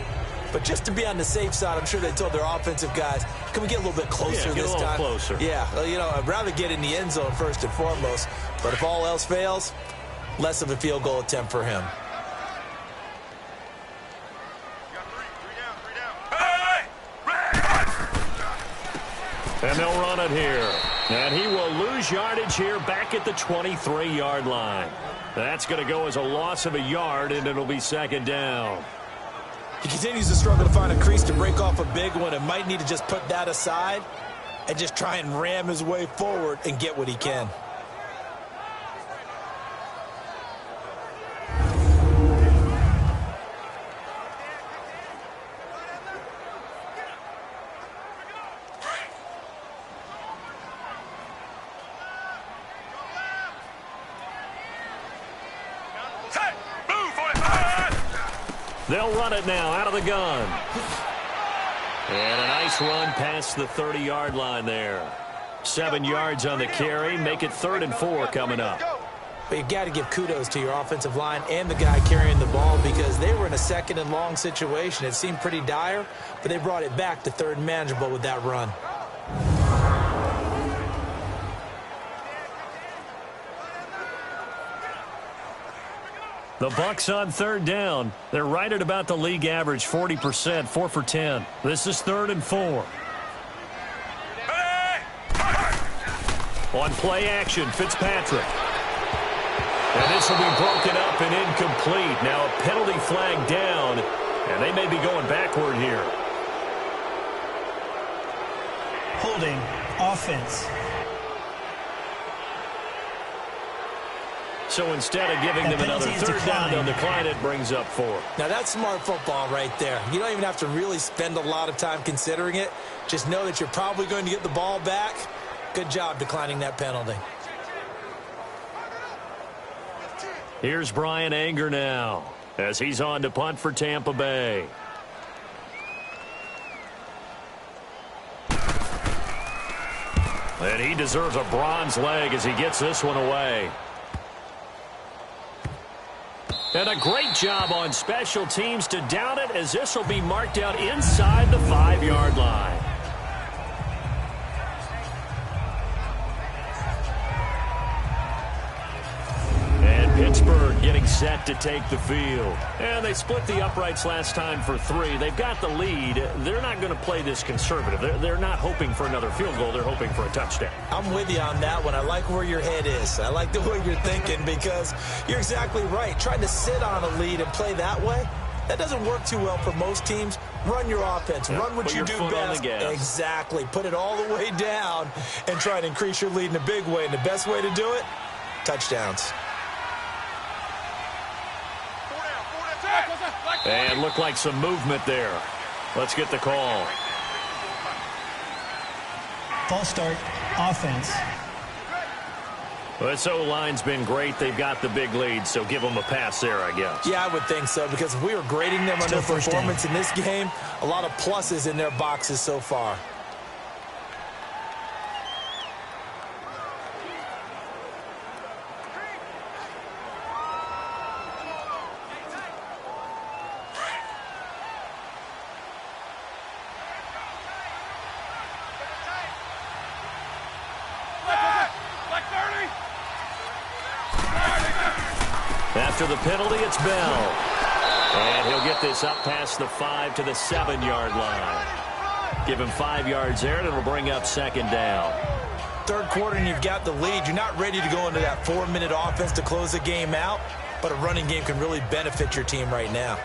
E: But just to be on the safe side, I'm sure they told their offensive guys, can we get a little bit closer this time?
G: Yeah, get a little closer.
E: Yeah, well, you know, I'd rather get in the end zone first and foremost. But if all else fails, less of a field goal attempt for him.
G: And they'll run it here. And he will lose yardage here back at the 23-yard line. That's going to go as a loss of a yard, and it'll be second down.
E: He continues to struggle to find a crease to break off a big one and might need to just put that aside and just try and ram his way forward and get what he can.
G: They'll run it now out of the gun. And a nice run past the 30-yard line there. 7 yards on the carry. Make it 3rd and 4 coming up.
E: But you've got to give kudos to your offensive line and the guy carrying the ball because they were in a 2nd and long situation. It seemed pretty dire, but they brought it back to 3rd and manageable with that run.
G: The Bucs on 3rd down. They're right at about the league average, 40%, 4 for 10. This is 3rd and 4. On play action, Fitzpatrick. And this will be broken up and incomplete. Now a penalty flag down, and they may be going backward here.
H: Holding, offense.
G: So instead of giving them another 3rd down, they'll decline it, brings up 4.
E: Now that's smart football right there. You don't even have to really spend a lot of time considering it. Just know that you're probably going to get the ball back. Good job declining that penalty.
G: Here's Brian Anger now as he's on to punt for Tampa Bay. And he deserves a bronze leg as he gets this one away. And a great job on special teams to down it as this will be marked out inside the 5-yard line. And Pittsburgh getting set to take the field. And they split the uprights last time for 3. They've got the lead. They're not going to play this conservative. They're not hoping for another field goal. They're hoping for a touchdown.
E: I'm with you on that one. I like where your head is. I like the way you're thinking because you're exactly right. Trying to sit on a lead and play that way, that doesn't work too well for most teams. Run your offense.
G: Yep.
E: Run what you do best. Exactly. Put it all the way down and try to increase your lead in a big way. And the best way to do it, touchdowns.
G: And looked like some movement there. Let's get the call.
H: False start, offense.
G: Well, this O-line's been great. They've got the big lead, so give them a pass there, I guess.
E: Yeah, I would think so, because if we were grading them on their performance in this game, a lot of pluses in their boxes so far.
G: After the penalty, it's Bell. And he'll get this up past the 5 to the 7-yard line. Give him 5 yards there, and it'll bring up 2nd down.
E: 3rd quarter, and you've got the lead. You're not ready to go into that 4-minute offense to close the game out, but a running game can really benefit your team right now.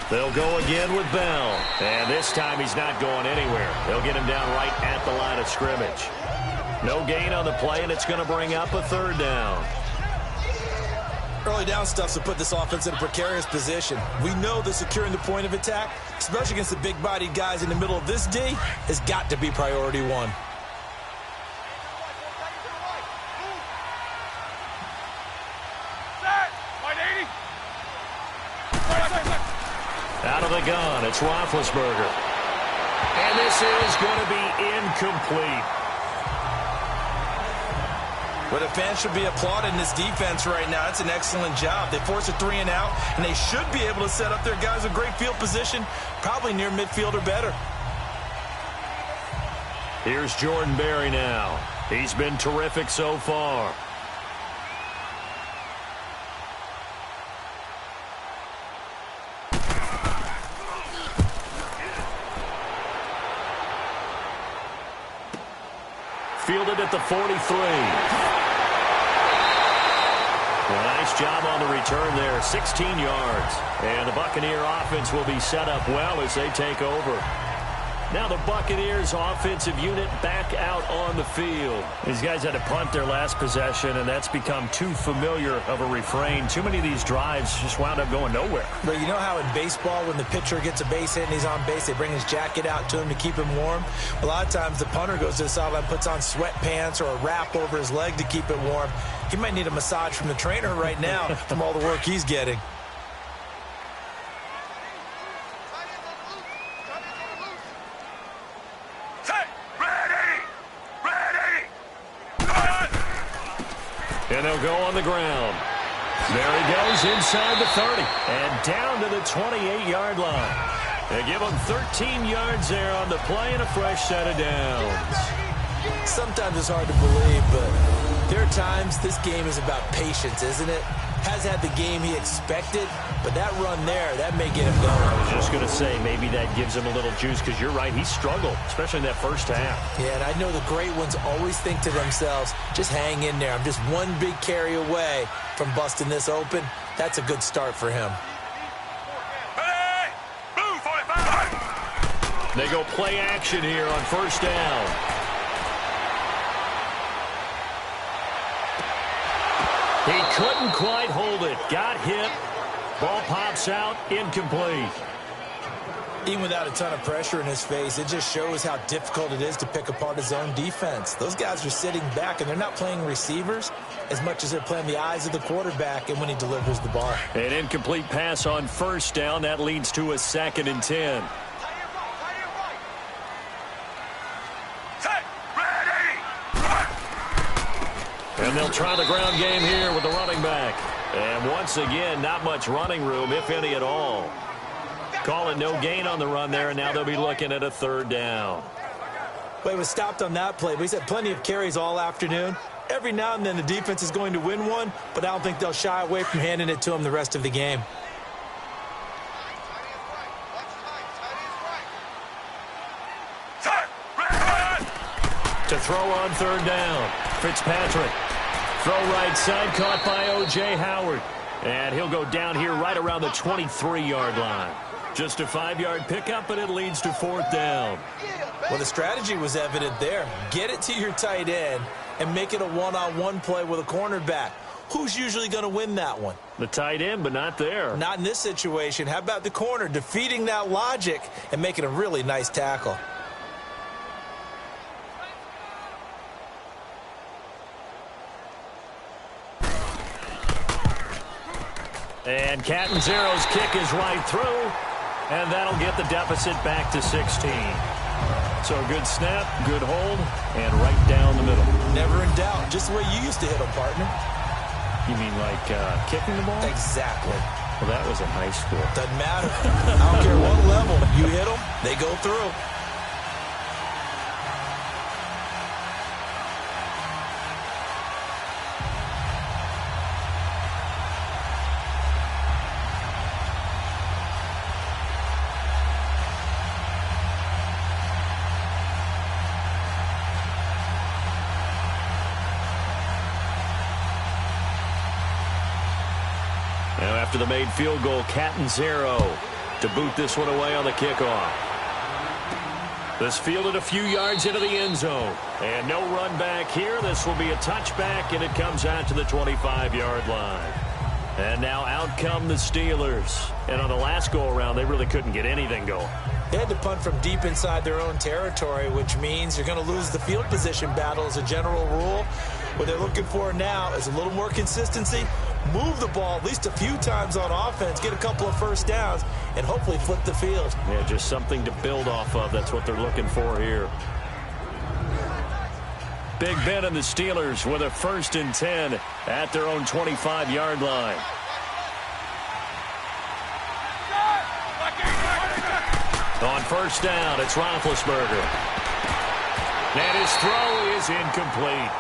G: They'll go again with Bell. And this time he's not going anywhere. They'll get him down right at the line of scrimmage. No gain on the play, and it's going to bring up a third down.
E: Early down stuff's to put this offense in a precarious position. We know that securing the point of attack, especially against the big-bodied guys in the middle of this D, has got to be priority one.
G: Out of the gun, it's Roethlisberger. And this is going to be incomplete.
E: Well, the fans should be applauding this defense right now. It's an excellent job. They force a 3 and out, and they should be able to set up their guys with great field position, probably near midfield or better.
G: Here's Jordan Berry now. He's been terrific so far. Fielded at the 43. Well, nice job on the return there, 16 yards. And the Buccaneer offense will be set up well as they take over. Now the Buccaneers offensive unit back out on the field. These guys had to punt their last possession, and that's become too familiar of a refrain. Too many of these drives just wound up going nowhere.
E: But you know how in baseball, when the pitcher gets a base hit and he's on base, they bring his jacket out to him to keep him warm? A lot of times the punter goes to the sideline, puts on sweatpants or a wrap over his leg to keep it warm. He might need a massage from the trainer right now from all the work he's getting.
G: And they'll go on the ground. There he goes inside the 30 and down to the 28-yard line. They give him 13 yards there on the play and a fresh set of downs.
E: Sometimes it's hard to believe, but there are times this game is about patience, isn't it? Has had the game he expected, but that run there, that may get him going.
G: I was just going to say, maybe that gives him a little juice, because you're right, he struggled, especially in that first half.
E: Yeah, and I know the great ones always think to themselves, just hang in there. I'm just one big carry away from busting this open. That's a good start for him.
G: They go play action here on first down. He couldn't quite hold it. Got hit. Ball pops out. Incomplete.
E: Even without a ton of pressure in his face, it just shows how difficult it is to pick apart his own defense. Those guys are sitting back, and they're not playing receivers as much as they're playing the eyes of the quarterback and when he delivers the ball.
G: An incomplete pass on first down. That leads to a 2nd and 10. And they'll try the ground game here with the running back. And once again, not much running room, if any at all. Calling no gain on the run there, and now they'll be looking at a 3rd down.
E: Well, he was stopped on that play, but he's had plenty of carries all afternoon. Every now and then the defense is going to win one, but I don't think they'll shy away from handing it to him the rest of the game.
G: To throw on 3rd down, Fitzpatrick. Throw right side, caught by O.J. Howard. And he'll go down here right around the 23-yard line. Just a 5-yard pickup, and it leads to 4th down.
E: Well, the strategy was evident there. Get it to your tight end and make it a one-on-one play with a cornerback. Who's usually going to win that one?
G: The tight end, but not there.
E: Not in this situation. How about the corner defeating that logic and making a really nice tackle?
G: And Catanzaro's kick is right through, and that'll get the deficit back to 16. So a good snap, good hold, and right down the middle.
E: Never in doubt. Just the way you used to hit them, partner.
G: You mean like kicking the ball?
E: Exactly.
G: Well, that was in high school.
E: Doesn't matter. I don't care what level. You hit them, they go through.
G: Now after the made field goal, Catanzaro to boot this one away on the kickoff. This fielded a few yards into the end zone. And no run back here. This will be a touchback, and it comes out to the 25-yard line. And now out come the Steelers. And on the last go-around, they really couldn't get anything going.
E: They had to punt from deep inside their own territory, which means you're going to lose the field position battle as a general rule. What they're looking for now is a little more consistency, move the ball at least a few times on offense, get a couple of first downs, and hopefully flip the field.
G: Yeah, just something to build off of. That's what they're looking for here. Big Ben and the Steelers with a 1st and 10 at their own 25-yard line. On 1st down, it's Roethlisberger. And his throw is incomplete.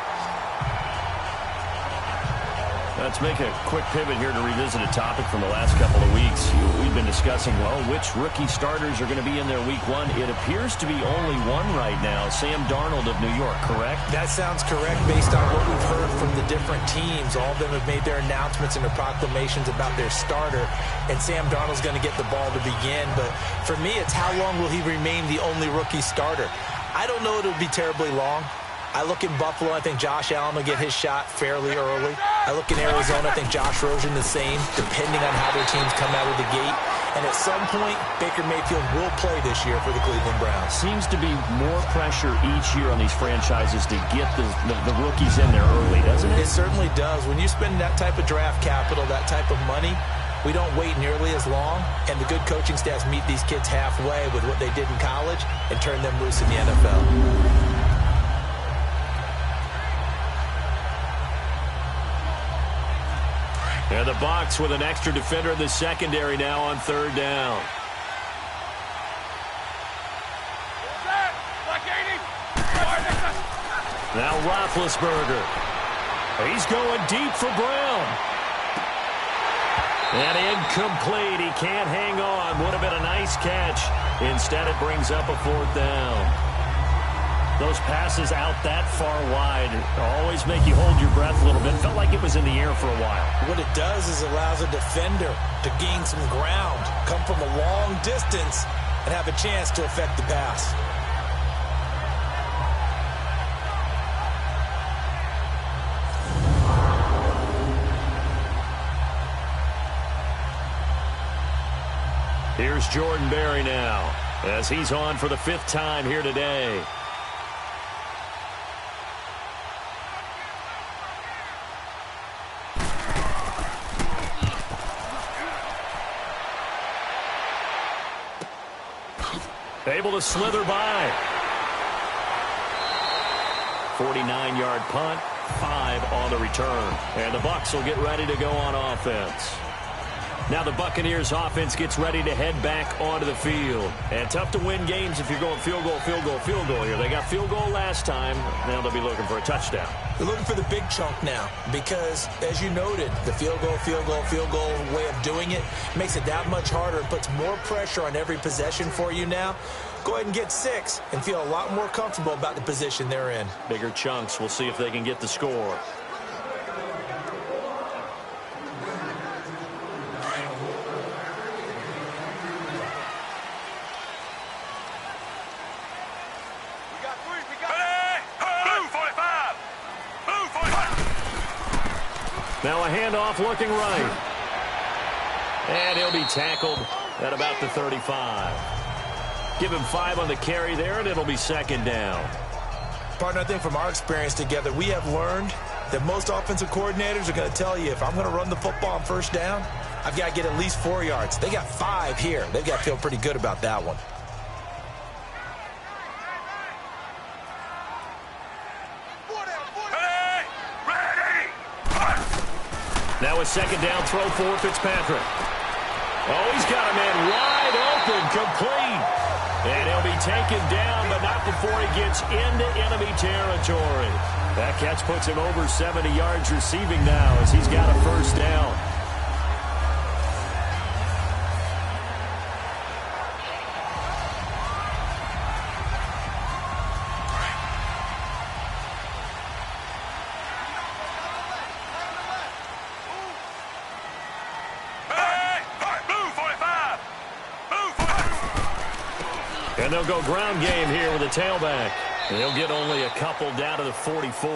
G: Let's make a quick pivot here to revisit a topic from the last couple of weeks. We've been discussing, well, which rookie starters are going to be in there week 1. It appears to be only one right now, Sam Darnold of New York, correct?
E: That sounds correct based on what we've heard from the different teams. All of them have made their announcements and their proclamations about their starter, and Sam Darnold's going to get the ball to begin. But for me, it's how long will he remain the only rookie starter? I don't know it would be terribly long. I look in Buffalo, I think Josh Allen will get his shot fairly early. I look in Arizona, I think Josh Rosen the same, depending on how their teams come out of the gate. And at some point, Baker Mayfield will play this year for the Cleveland Browns.
G: Seems to be more pressure each year on these franchises to get the rookies in there early, doesn't it?
E: It certainly does. When you spend that type of draft capital, that type of money, we don't wait nearly as long, and the good coaching staffs meet these kids halfway with what they did in college and turn them loose in the NFL.
G: And the Bucs with an extra defender in the secondary now on 3rd down. Now Roethlisberger. He's going deep for Brown. And incomplete. He can't hang on. Would have been a nice catch. Instead, it brings up a 4th down. Those passes out that far wide always make you hold your breath a little bit. Felt like it was in the air for a while.
E: What it does is allows a defender to gain some ground, come from a long distance, and have a chance to affect the pass.
G: Here's Jordan Berry now, as he's on for the 5th time here today. Able to slither by. 49-yard punt, 5 on the return. And the Bucs will get ready to go on offense. Now the Buccaneers offense gets ready to head back onto the field. And tough to win games if you're going field goal, field goal, field goal here. They got field goal last time. Now they'll be looking for a touchdown.
E: They're looking for the big chunk now because, as you noted, the field goal way of doing it makes it that much harder and puts more pressure on every possession for you now. Go ahead and get 6 and feel a lot more comfortable about the position they're in.
G: Bigger chunks. We'll see if they can get the score. Now a handoff looking right. And he'll be tackled at about the 35. Give him 5 on the carry there, and it'll be 2nd down.
E: Partner, I think from our experience together, we have learned that most offensive coordinators are going to tell you, if I'm going to run the football on 1st down, I've got to get at least 4 yards. They got 5 here. They've got to feel pretty good about that one.
G: Now a 2nd down throw for Fitzpatrick. Oh, he's got a man wide open, complete. And he'll be taken down, but not before he gets into enemy territory. That catch puts him over 70 yards receiving now as he's got a 1st down. And they'll go ground game here with a tailback. And he'll get only a couple down to the 44.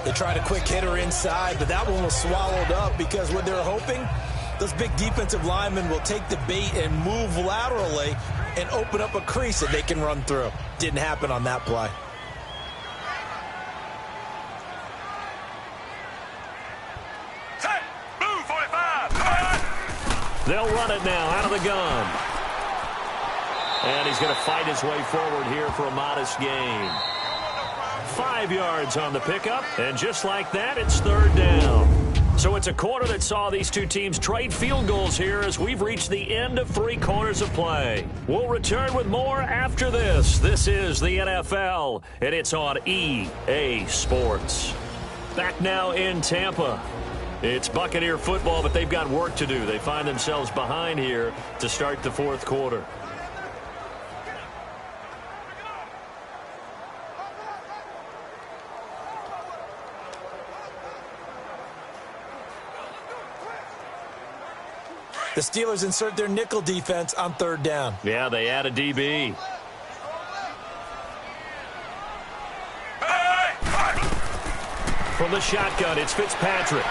E: They tried a quick hitter inside, but that one was swallowed up because what they're hoping, those big defensive linemen will take the bait and move laterally and open up a crease that they can run through. Didn't happen on that play.
G: They'll run it now out of the gun. And he's going to fight his way forward here for a modest gain. 5 yards on the pickup, and just like that, it's third down. So it's a quarter that saw these two teams trade field goals here as we've reached the end of 3 quarters of play. We'll return with more after this. This is the NFL, and it's on EA Sports. Back now in Tampa. It's Buccaneer football, but they've got work to do. They find themselves behind here to start the 4th quarter.
E: The Steelers insert their nickel defense on 3rd down.
G: Yeah, they add a DB. From the shotgun, it's Fitzpatrick.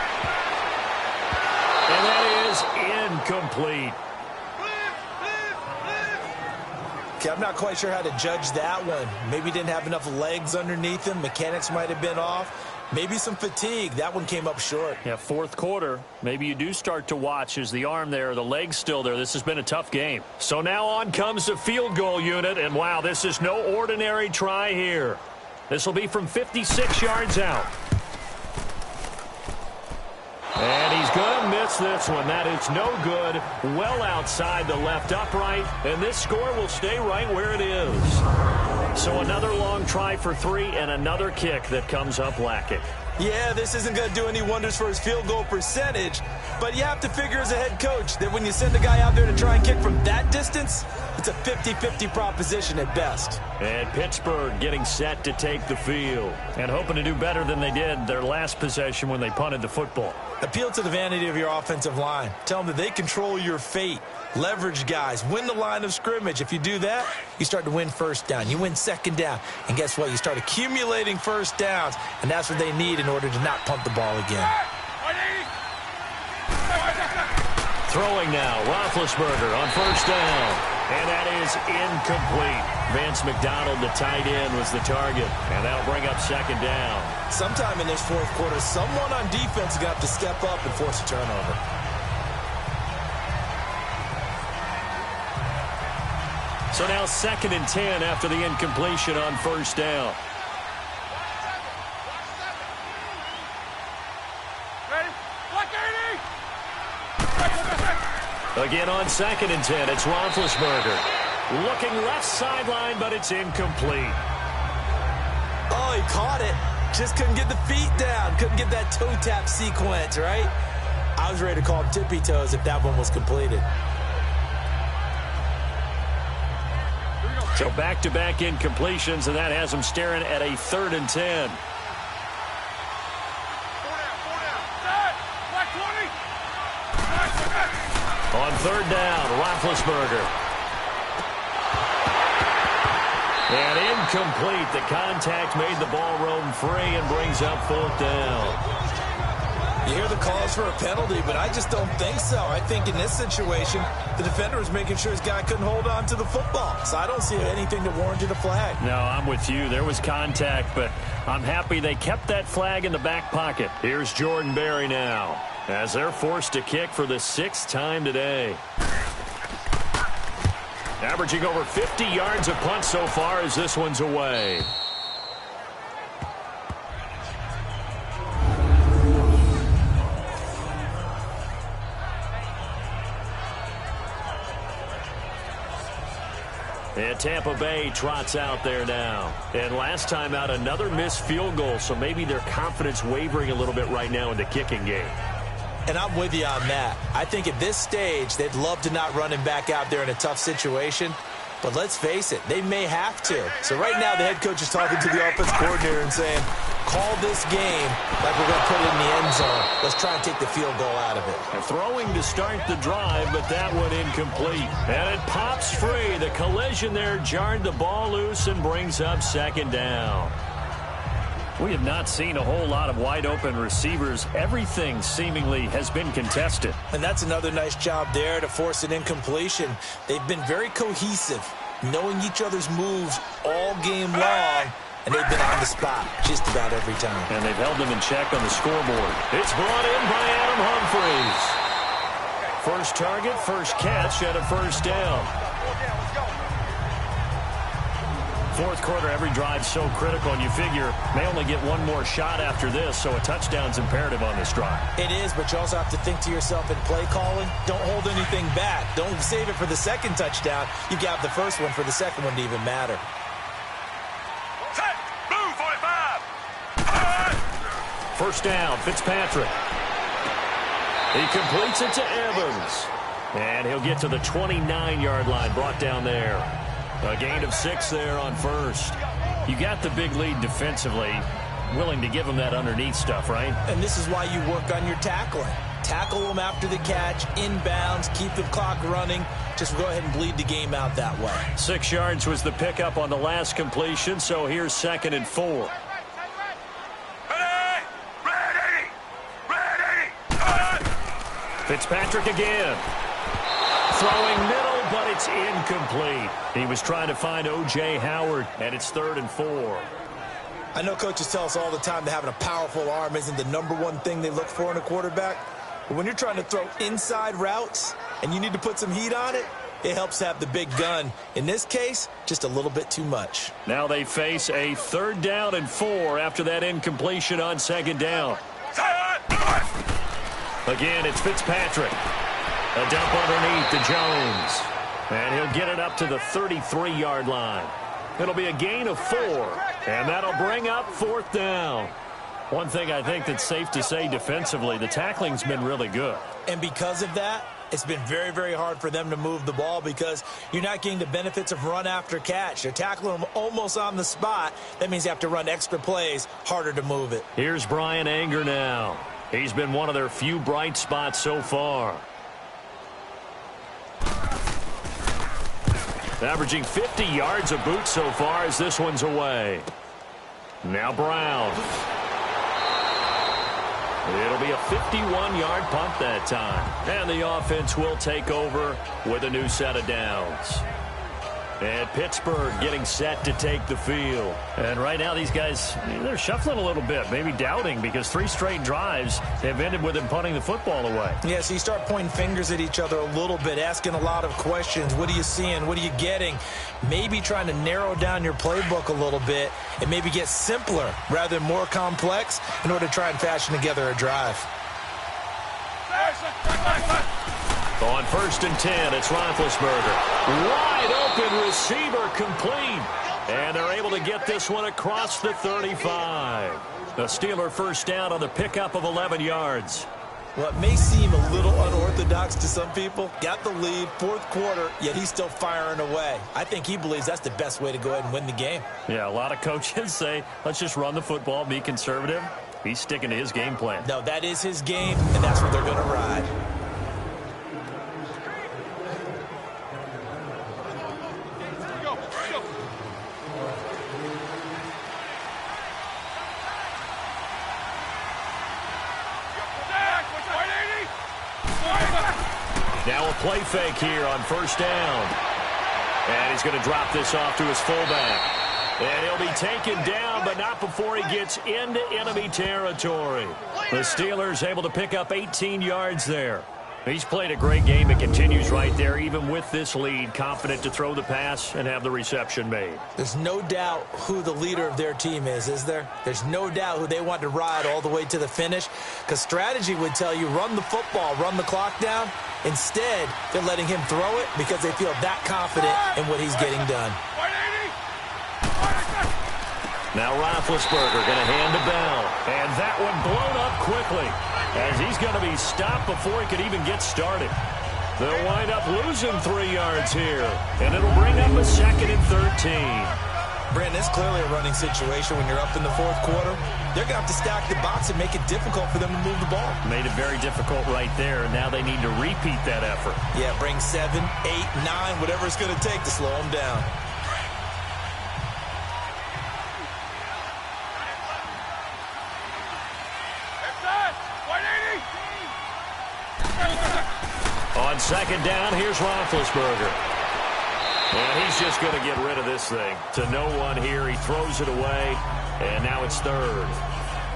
G: And that is incomplete.
E: Okay, I'm not quite sure how to judge that one. Maybe didn't have enough legs underneath him. Mechanics might have been off. Maybe some fatigue. That one came up short.
G: Yeah, 4th quarter. Maybe you do start to watch as the arm there, the leg's still there. This has been a tough game. So now on comes the field goal unit. And, wow, this is no ordinary try here. This will be from 56 yards out. And he's going to miss this one. That is no good. Well outside the left upright. And this score will stay right where it is. So another long try for 3 and another kick that comes up lacking.
E: Yeah, this isn't going to do any wonders for his field goal percentage, but you have to figure as a head coach that when you send a guy out there to try and kick from that distance, it's a 50-50 proposition at best.
G: And Pittsburgh getting set to take the field and hoping to do better than they did their last possession when they punted the football.
E: Appeal to the vanity of your offensive line. Tell them that they control your fate. Leverage guys. Win the line of scrimmage. If you do that, you start to win 1st down. You win 2nd down. And guess what? You start accumulating 1st downs. And that's what they need in order to not punt the ball again.
G: Throwing now. Roethlisberger on 1st down. And that is incomplete. Vance McDonald, the tight end, was the target. And that'll bring up 2nd down.
E: Sometime in this 4th quarter, someone on defense is going to have to step up and force a turnover.
G: So now 2nd and 10 after the incompletion on 1st down. Again on 2nd and 10, it's Roethlisberger. Looking left sideline, but it's incomplete.
E: Oh, he caught it. Just couldn't get the feet down. Couldn't get that toe tap sequence, right? I was ready to call him tippy toes if that one was completed.
G: So back-to-back incompletions, and that has them staring at a 3rd and 10. On 3rd down, Roethlisberger. And incomplete. The contact made the ball roam free and brings up 4th down.
E: You hear the calls for a penalty, but I just don't think so. I think in this situation, the defender was making sure his guy couldn't hold on to the football. So I don't see anything that warranted a flag.
G: No, I'm with you. There was contact, but I'm happy they kept that flag in the back pocket. Here's Jordan Berry now, as they're forced to kick for the 6th time today. Averaging over 50 yards a punt so far as this one's away. And Tampa Bay trots out there now. And last time out, another missed field goal, so maybe their confidence wavering a little bit right now in the kicking game.
E: And I'm with you on that. I think at this stage, they'd love to not run him back out there in a tough situation. But let's face it, they may have to. So right now the head coach is talking to the offense coordinator and saying, call this game like we're going to put it in the end zone. Let's try and take the field goal out of it.
G: They're throwing to start the drive, but that one incomplete. And it pops free. The collision there jarred the ball loose and brings up second down. We have not seen a whole lot of wide-open receivers. Everything seemingly has been contested.
E: And that's another nice job there to force an incompletion. They've been very cohesive, knowing each other's moves all game long, and they've been on the spot just about every time.
G: And they've held them in check on the scoreboard. It's brought in by Adam Humphries. First target, first catch, and a first down. Fourth quarter, every drive's so critical, and you figure may only get one more shot after this, so a touchdown's imperative on this drive.
E: It is, but you also have to think to yourself in play calling, don't hold anything back. Don't save it for the second touchdown. You got the first one for the second one to even matter.
C: Set, blue 45.
G: First down, Fitzpatrick. He completes it to Evans. And he'll get to the 29-yard line, brought down there. A gain of 6 there on first. You got the big lead defensively. Willing to give them that underneath stuff, right?
E: And this is why you work on your tackling. Tackle them after the catch, inbounds, keep the clock running. Just go ahead and bleed the game out that way.
G: 6 yards was the pickup on the last completion, so here's 2nd and 4.
C: Ready!
G: Fitzpatrick again. Throwing middle, but it's incomplete. He was trying to find O.J. Howard, and it's 3rd and 4.
E: I know coaches tell us all the time that having a powerful arm isn't the #1 thing they look for in a quarterback. But when you're trying to throw inside routes and you need to put some heat on it, it helps have the big gun. In this case, just a little bit too much.
G: Now they face a 3rd down and 4 after that incompletion on 2nd down. Again, it's Fitzpatrick. A dump underneath to Jones. And he'll get it up to the 33-yard line. It'll be a gain of 4. And that'll bring up 4th down. One thing I think that's safe to say defensively, the tackling's been really good.
E: And because of that, it's been very, very hard for them to move the ball because you're not getting the benefits of run after catch. You're tackling them almost on the spot. That means you have to run extra plays, harder to move it.
G: Here's Brian Anger now. He's been one of their few bright spots so far. Averaging 50 yards a boot so far as this one's away. Now Brown. It'll be a 51-yard punt that time. And the offense will take over with a new set of downs. And Pittsburgh getting set to take the field. And right now these guys, they're shuffling a little bit, maybe doubting, because 3 straight drives have ended with them punting the football away.
E: Yeah, so you start pointing fingers at each other a little bit, asking a lot of questions. What are you seeing? What are you getting? Maybe trying to narrow down your playbook a little bit and maybe get simpler rather than more complex in order to try and fashion together a drive.
G: On 1st and 10, it's Roethlisberger. Wide open receiver complete. And they're able to get this one across the 35. The Steeler first down on the pickup of 11 yards.
E: Well, it may seem a little unorthodox to some people. Got the lead, 4th quarter, yet he's still firing away. I think he believes that's the best way to go ahead and win the game.
G: Yeah, a lot of coaches say, let's just run the football, be conservative. He's sticking to his game plan.
E: No, that is his game, and that's what they're going to ride.
G: Now a play fake here on 1st down. And he's going to drop this off to his fullback. And he'll be taken down, but not before he gets into enemy territory. The Steelers able to pick up 18 yards there. He's played a great game. It continues right there, even with this lead, confident to throw the pass and have the reception made.
E: There's no doubt who the leader of their team is there? There's no doubt who they want to ride all the way to the finish, because strategy would tell you run the football, run the clock down. Instead, they're letting him throw it because they feel that confident in what he's getting done.
G: Now Roethlisberger going to hand to Bell. And that one blown up quickly, as he's going to be stopped before he could even get started. They'll wind up losing 3 yards here, and it'll bring up a 2nd and 13.
E: Brandon, it's clearly a running situation when you're up in the fourth quarter. They're going to have to stack the box and make it difficult for them to move the ball.
G: Made it very difficult right there, and now they need to repeat that effort.
E: Yeah, bring 7, 8, 9, whatever it's going to take to slow them down.
G: On 2nd down, here's Roethlisberger. And he's just going to get rid of this thing. To no one here, he throws it away, and now it's 3rd.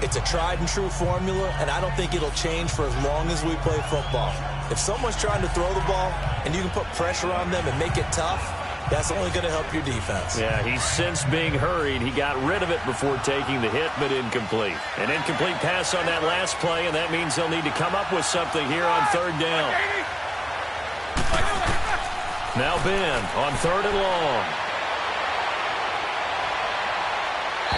E: It's a tried-and-true formula, and I don't think it'll change for as long as we play football. If someone's trying to throw the ball, and you can put pressure on them and make it tough, that's only going to help your defense.
G: Yeah, he's since being hurried. He got rid of it before taking the hit, but incomplete. An incomplete pass on that last play, and that means they'll need to come up with something here on 3rd down. Now Ben on 3rd and long.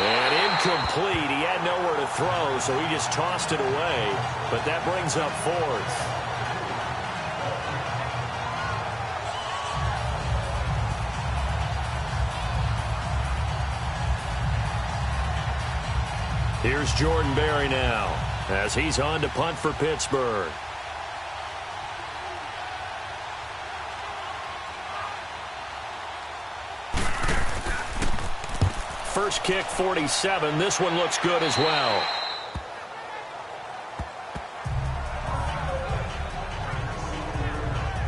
G: And incomplete. He had nowhere to throw, so he just tossed it away. But that brings up 4th. Here's Jordan Berry now as he's on to punt for Pittsburgh. First kick, 47. This one looks good as well.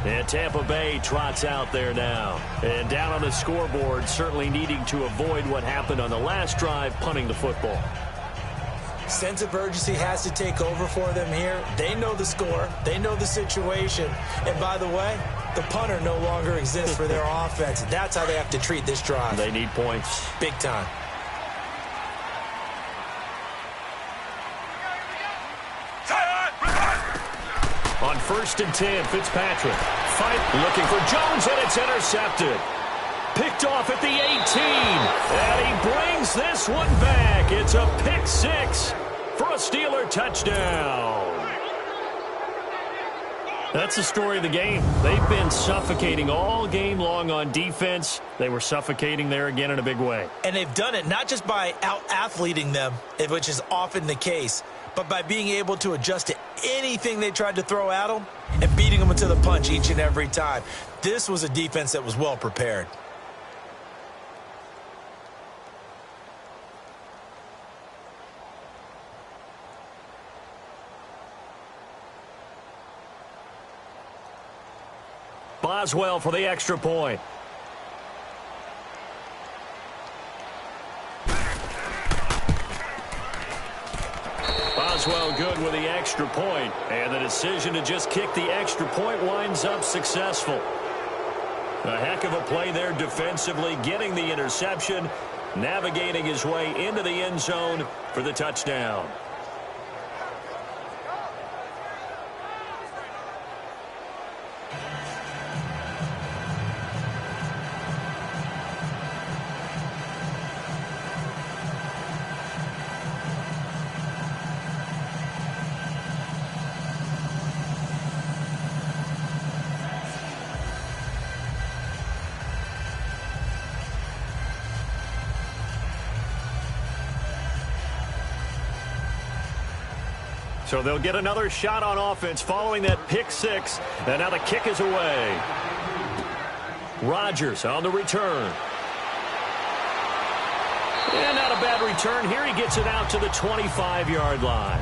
G: And Tampa Bay trots out there now. And down on the scoreboard, certainly needing to avoid what happened on the last drive, punting the football.
E: Sense of urgency has to take over for them here. They know the score. They know the situation. And by the way, the punter no longer exists for their offense. That's how they have to treat this drive.
G: They need points.
E: Big time.
G: On 1st and 10, Fitzpatrick. Fight looking for Jones, and it's intercepted. Picked off at the 18. And he brings this one back. It's a pick 6 for a Steeler touchdown. That's the story of the game. They've been suffocating all game long on defense. They were suffocating there again in a big way.
E: And they've done it not just by out-athleting them, which is often the case, but by being able to adjust to anything they tried to throw at them and beating them to the punch each and every time. This was a defense that was well prepared.
G: Boswell for the extra point. Boswell good with the extra point, and the decision to just kick the extra point winds up successful. A heck of a play there defensively, getting the interception, navigating his way into the end zone for the touchdown. So they'll get another shot on offense following that pick 6. And now the kick is away. Rodgers on the return. And not a bad return here. He gets it out to the 25-yard line.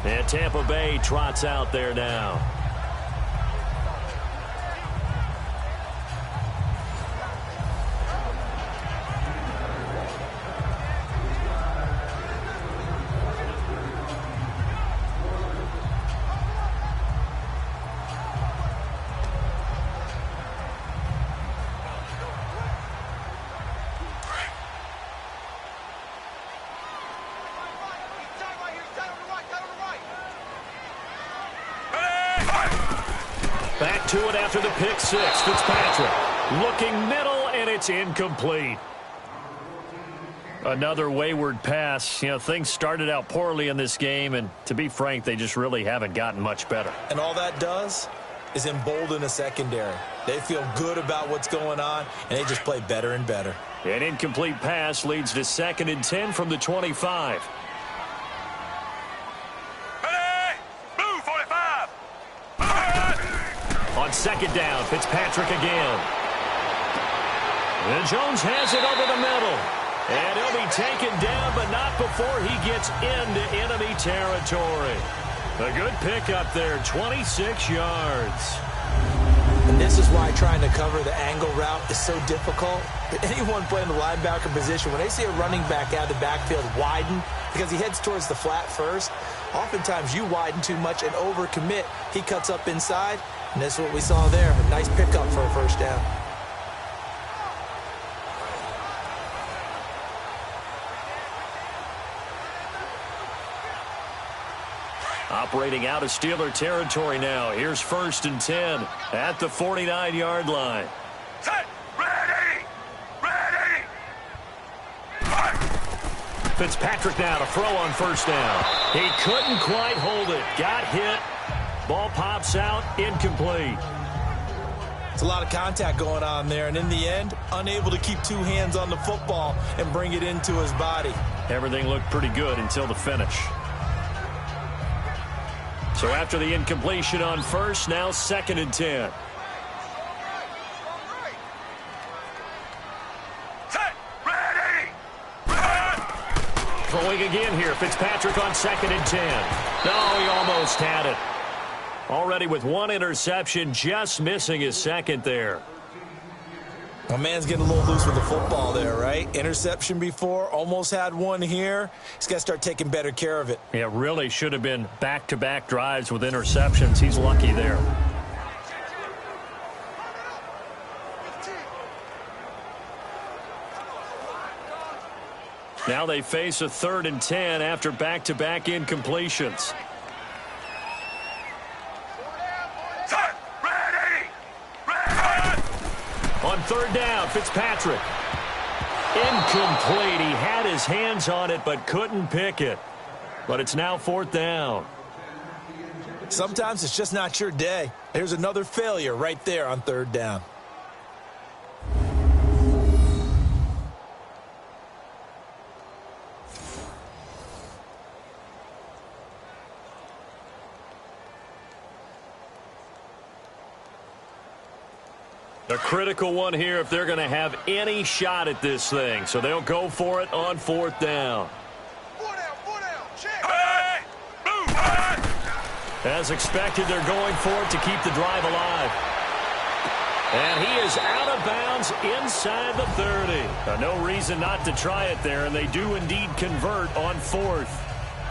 G: And Tampa Bay trots out there now. Back to it after the pick 6. Fitzpatrick looking middle, and it's incomplete. Another wayward pass. You know, things started out poorly in this game, and to be frank, they just really haven't gotten much better.
E: And all that does is embolden a secondary. They feel good about what's going on, and they just play better and better.
G: An incomplete pass leads to 2nd and 10 from the 25.
C: Blue 45.
G: On 2nd down, Fitzpatrick again. And Jones has it over the middle. And he'll be taken down, but not before he gets into enemy territory. A good pickup there, 26 yards.
E: And this is why trying to cover the angle route is so difficult. Anyone playing the linebacker position, when they see a running back out of the backfield widen because he heads towards the flat first, oftentimes you widen too much and overcommit. He cuts up inside, and that's what we saw there. A nice pickup for a first down.
G: Operating out of Steeler territory now. Here's 1st and 10 at the 49-yard line.
C: Set. Ready. Ready.
G: Fitzpatrick now to throw on 1st down. He couldn't quite hold it. Got hit. Ball pops out. Incomplete.
E: It's a lot of contact going on there, and in the end, unable to keep 2 hands on the football and bring it into his body.
G: Everything looked pretty good until the finish. So after the incompletion on 1st, now 2nd and 10.
C: Set. Ready.
G: Throwing again here. Fitzpatrick on 2nd and 10. No, he almost had it. Already with 1 interception, just missing his 2nd there.
E: My man's getting a little loose with the football there, right? Interception before, almost had 1 here. He's got to start taking better care of it.
G: Yeah, really should have been back-to-back drives with interceptions. He's lucky there. Now they face a 3rd and 10 after back-to-back incompletions. On 3rd down, Fitzpatrick. Incomplete. He had his hands on it but couldn't pick it. But it's now 4th down.
E: Sometimes it's just not your day. There's another failure right there on 3rd down.
G: A critical one here if they're going to have any shot at this thing. So they'll go for it on 4th down.
C: Hey! Move!
G: As expected, they're going for it to keep the drive alive. And he is out of bounds inside the 30. No reason not to try it there, and they do indeed convert on 4th.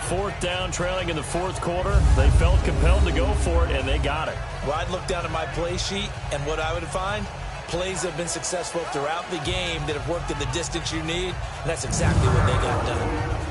G: 4th down, trailing in the 4th quarter. They felt compelled to go for it, and they got it.
E: Well, I'd look down at my play sheet, and what I would find, plays have been successful throughout the game that have worked in the distance you need, and that's exactly what they got done.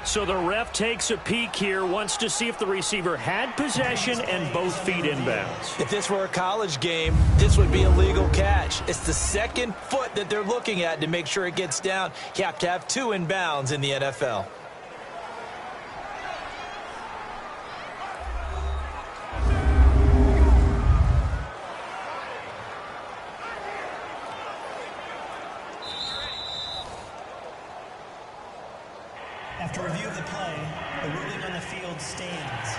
G: So the ref takes a peek here, wants to see if the receiver had possession and both feet inbounds.
E: If this were a college game, this would be a legal catch. It's the 2nd foot that they're looking at to make sure it gets down. You have to have 2 inbounds in the NFL.
H: After review of the play, the ruling on the field stands.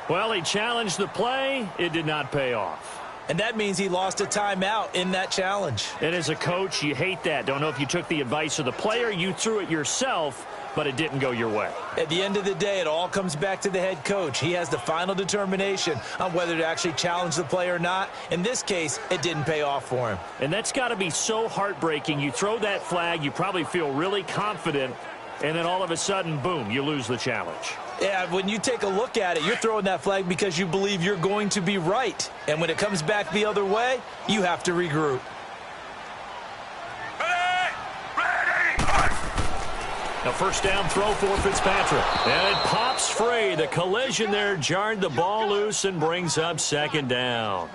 G: Well, he challenged the play. It did not pay off.
E: And that means he lost a timeout in that challenge.
G: And as a coach, you hate that. Don't know if you took the advice of the player, you threw it yourself, but it didn't go your way.
E: At the end of the day, it all comes back to the head coach. He has the final determination on whether to actually challenge the play or not. In this case, it didn't pay off for him.
G: And that's got to be so heartbreaking. You throw that flag, you probably feel really confident, and then all of a sudden, boom, you lose the challenge.
E: Yeah, when you take a look at it, you're throwing that flag because you believe you're going to be right. And when it comes back the other way, you have to regroup.
G: A first down throw for Fitzpatrick. And it pops free. The collision there jarred the ball loose and brings up second down.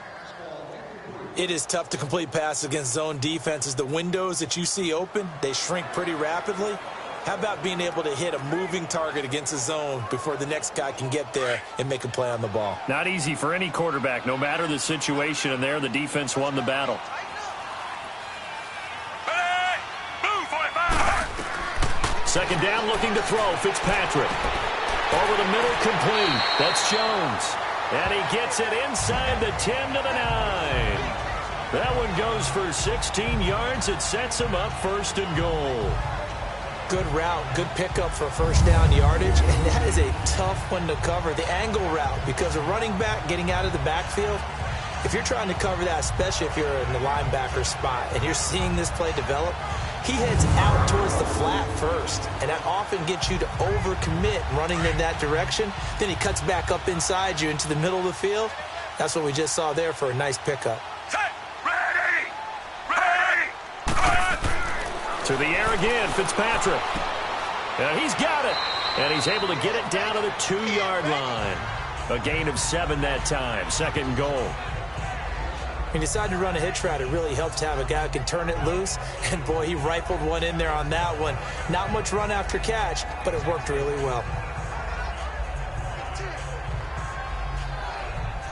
E: It is tough to complete passes against zone defenses. The windows that you see open, they shrink pretty rapidly. How about being able to hit a moving target against a zone before the next guy can get there and make a play on the ball?
G: Not easy for any quarterback, no matter the situation, and there the defense won the battle. Second down, looking to throw. Fitzpatrick. Over the middle, complete. That's Jones. And he gets it inside the 10 to the 9. That one goes for 16 yards. It sets him up first and goal.
E: Good route, good pickup for first down yardage, and that is a tough one to cover, the angle route, because a running back getting out of the backfield, if you're trying to cover that, especially if you're in the linebacker spot and you're seeing this play develop, he heads out towards the flat first, and that often gets you to overcommit running in that direction. Then he cuts back up inside you into the middle of the field. That's what we just saw there for a nice pickup.
G: To the air again, Fitzpatrick. And he's got it. And he's able to get it down to the 2-yard line. A gain of 7 that time. Second and goal.
E: He decided to run a hitch route. It really helps to have a guy who can turn it loose. And, boy, he rifled one in there on that one. Not much run after catch, but it worked really well.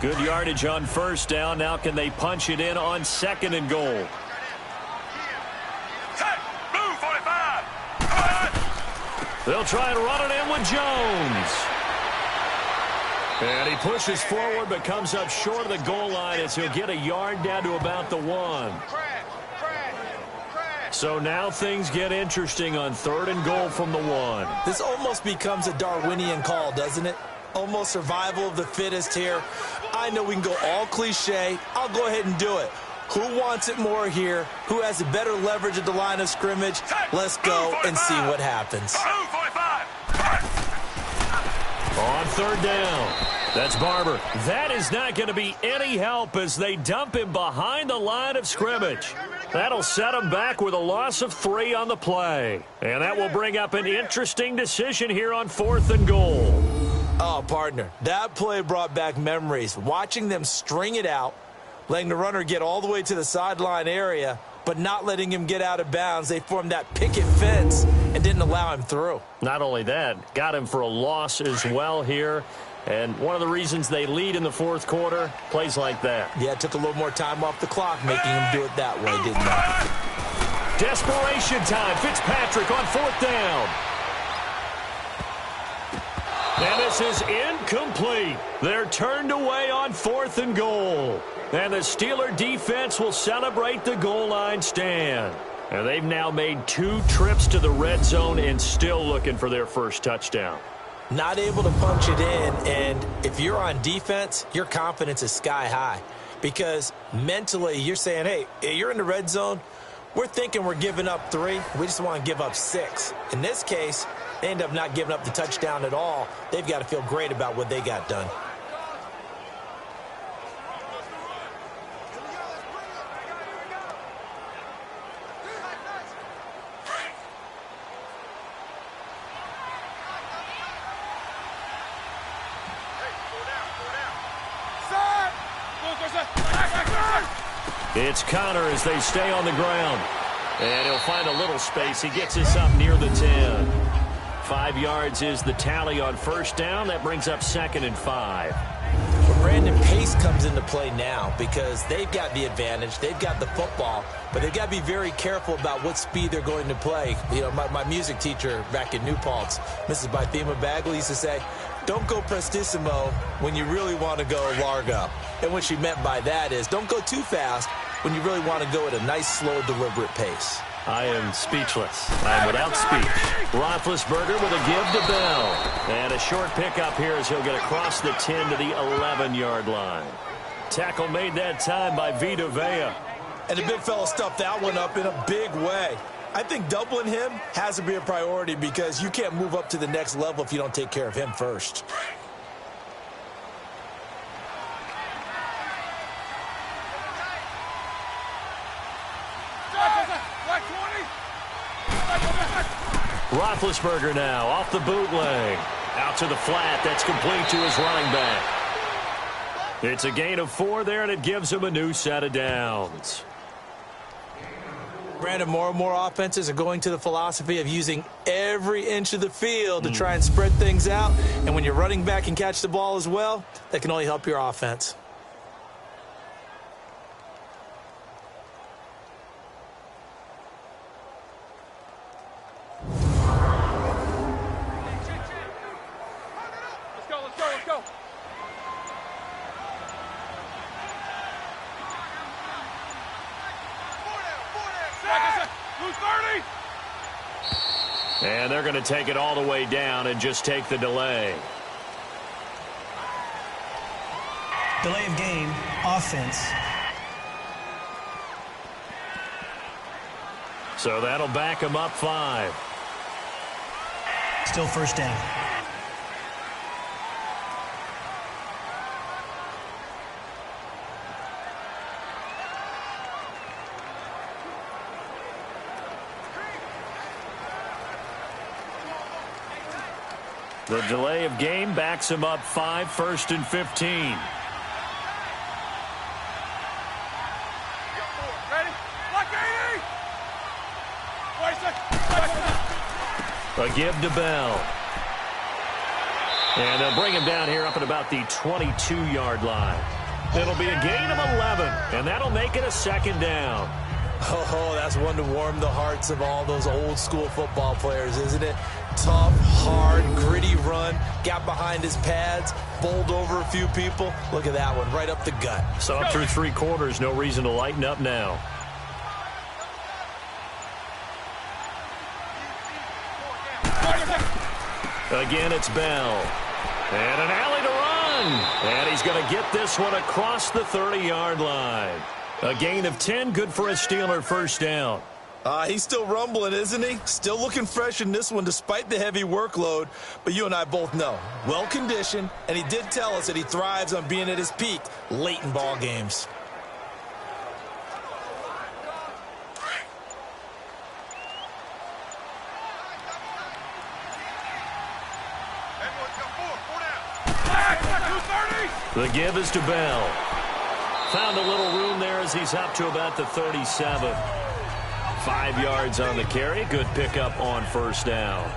G: Good yardage on first down. Now can they punch it in on second and goal? They'll try and run it in with Jones. And he pushes forward but comes up short of the goal line as he'll get a yard down to about the 1. So now things get interesting on third and goal from the 1.
E: This almost becomes a Darwinian call, doesn't it? Almost survival of the fittest here. I know we can go all cliche. I'll go ahead and do it. Who wants it more here? Who has the better leverage at the line of scrimmage? Let's go and see what happens.
G: On third down, that's Barber. That is not going to be any help as they dump him behind the line of scrimmage. That'll set him back with a loss of 3 on the play. And that will bring up an interesting decision here on fourth and goal.
E: Oh, partner, that play brought back memories. Watching them string it out, letting the runner get all the way to the sideline area, but not letting him get out of bounds. They formed that picket fence and didn't allow him through.
G: Not only that, got him for a loss as well here. And one of the reasons they lead in the fourth quarter, plays like that.
E: Yeah, it took a little more time off the clock, making him do it that way, didn't it?
G: Desperation time. Fitzpatrick on fourth down. And this is incomplete. They're turned away on fourth and goal. And the Steeler defense will celebrate the goal line stand. And they've now made 2 trips to the red zone and still looking for their first touchdown.
E: Not able to punch it in, and if you're on defense, your confidence is sky high. Because mentally, you're saying, hey, you're in the red zone. We're thinking we're giving up 3. We just want to give up 6. In this case, they end up not giving up the touchdown at all. They've got to feel great about what they got done.
G: It's Connor as they stay on the ground. And he'll find a little space. He gets us up near the 10. 5 yards is the tally on first down. That brings up second and 5.
E: Well, Brandon, pace comes into play now because they've got the advantage. They've got the football, but they've got to be very careful about what speed they're going to play. You know, my music teacher back in New Paltz, Mrs. Bythema Bagley, used to say, don't go prestissimo when you really want to go largo. And what she meant by that is don't go too fast when you really want to go at a nice, slow, deliberate pace.
G: I am speechless. I am without speech. Roethlisberger with a give to Bell. And a short pickup here as he'll get across the 10 to the 11-yard line. Tackle made that time by Vita Vea.
E: And the big fella stuffed that one up in a big way. I think doubling him has to be a priority because you can't move up to the next level if you don't take care of him first.
G: Roethlisberger now off the bootleg. Out to the flat. That's complete to his running back. It's a gain of 4 there, and it gives him a new set of downs.
E: Brandon, more and more offenses are going to the philosophy of using every inch of the field to try and spread things out. And when your running back can catch the ball as well, that can only help your offense.
C: Let's go.
G: And they're going to take it all the way down and just take the delay.
H: Delay of game, offense.
G: So that'll back him up 5.
H: Still first down.
G: The delay of game backs him up 5, 1st and 15. A give to Bell. And they'll bring him down here up at about the 22-yard line. It'll be a gain of 11, and that'll make it a 2nd down.
E: Oh, that's one to warm the hearts of all those old-school football players, isn't it? Tough, hard, gritty run, got behind his pads, bowled over a few people. Look at that one, right up the gut.
G: So up through 3 quarters, no reason to lighten up now. Again, it's Bell. And an alley to run. And he's going to get this one across the 30-yard line. A gain of 10, good for a Steeler 1st down.
E: He's still rumbling, isn't he? Still looking fresh in this one despite the heavy workload. But you and I both know, well-conditioned, and he did tell us that he thrives on being at his peak late in ball games.
G: The give is to Bell. Found a little room there as he's up to about the 37. 5 yards on the carry. Good pickup on 1st down.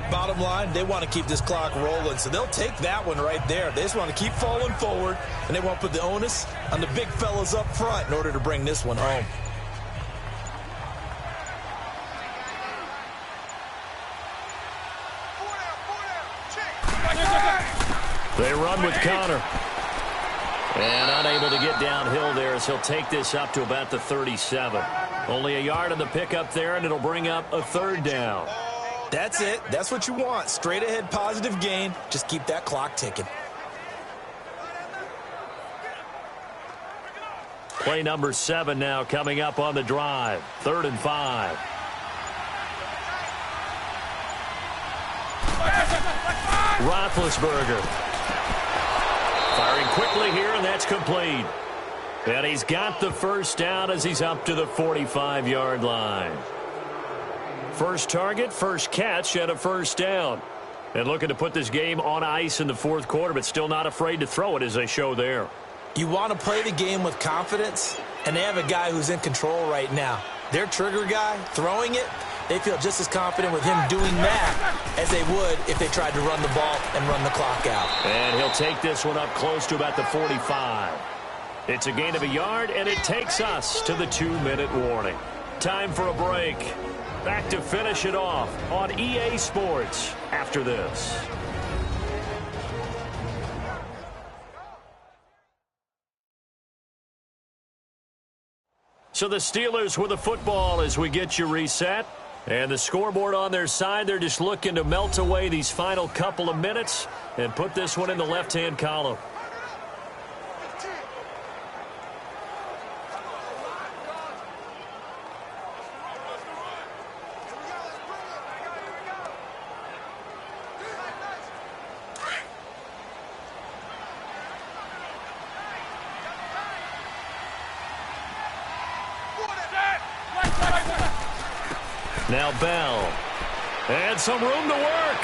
E: Bottom line, they want to keep this clock rolling, so they'll take that one right there. They just want to keep falling forward, and they want to put the onus on the big fellas up front in order to bring this one home.
G: They run with Connor. And unable to get downhill there as he'll take this up to about the 37. Only a yard on the pickup there, and it'll bring up a 3rd down.
E: That's it. That's what you want. Straight ahead positive gain. Just keep that clock ticking.
G: Play number 7 now coming up on the drive. 3rd and 5. Roethlisberger. Firing quickly here, and that's complete. And he's got the 1st down as he's up to the 45-yard line. First target, first catch, and a 1st down. And looking to put this game on ice in the 4th quarter, but still not afraid to throw it as they show there.
E: You want to play the game with confidence, and they have a guy who's in control right now. Their trigger guy, throwing it, they feel just as confident with him doing that as they would if they tried to run the ball and run the clock out.
G: And he'll take this one up close to about the 45. It's a gain of a yard, and it takes us to the 2-minute warning. Time for a break. Back to finish it off on EA Sports after this. So the Steelers with the football as we get you reset. And the scoreboard on their side, they're just looking to melt away these final couple of minutes and put this one in the left-hand column. Now Bell. And some room to work.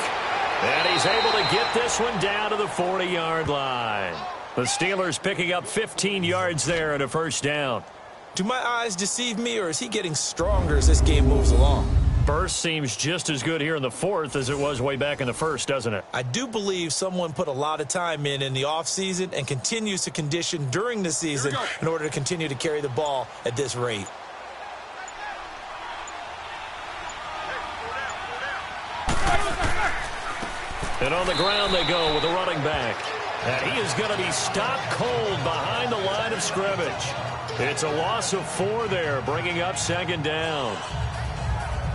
G: And he's able to get this one down to the 40-yard line. The Steelers picking up 15 yards there and a first down.
E: Do my eyes deceive me, or is he getting stronger as this game moves along?
G: Burst seems just as good here in the fourth as it was way back in the first, doesn't it?
E: I do believe someone put a lot of time in the offseason and continues to condition during the season in order to continue to carry the ball at this rate.
G: And on the ground they go with a running back. And he is going to be stopped cold behind the line of scrimmage. It's a loss of 4 there, bringing up second down.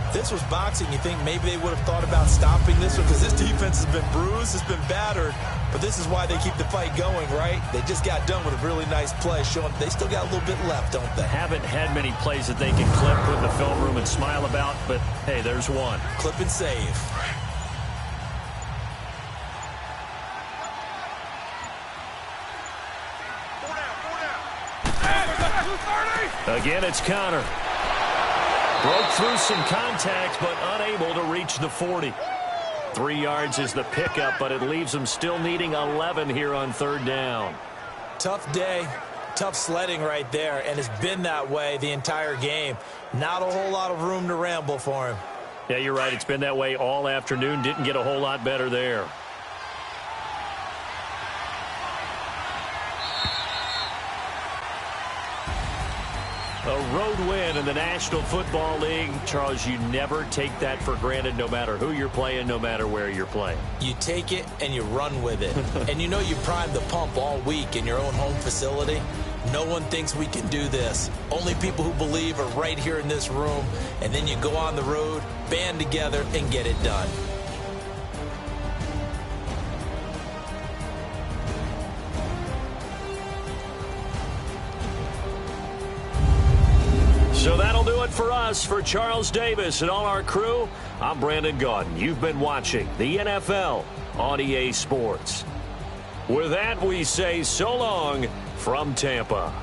E: If this was boxing, you think maybe they would have thought about stopping this one, because this defense has been bruised, it's been battered, but this is why they keep the fight going, right? They just got done with a really nice play, showing they still got a little bit left, don't they?
G: Haven't had many plays that they can clip, put in the film room, and smile about, but hey, there's one.
E: Clip and save.
G: Again, it's Connor. Broke through some contact, but unable to reach the 40. 3 yards is the pickup, but it leaves them still needing 11 here on third down.
E: Tough day, tough sledding right there, and it's been that way the entire game. Not a whole lot of room to ramble for him.
G: Yeah, you're right. It's been that way all afternoon. Didn't get a whole lot better there. A road win in the National Football League. Charles, you never take that for granted, no matter who you're playing, no matter where you're playing.
E: You take it and you run with it. And you know you primed the pump all week in your own home facility. No one thinks we can do this. Only people who believe are right here in this room. And then you go on the road, band together, and get it done.
G: So that'll do it for us. For Charles Davis and all our crew, I'm Brandon Gaudin. You've been watching the NFL on EA Sports. With that, we say so long from Tampa.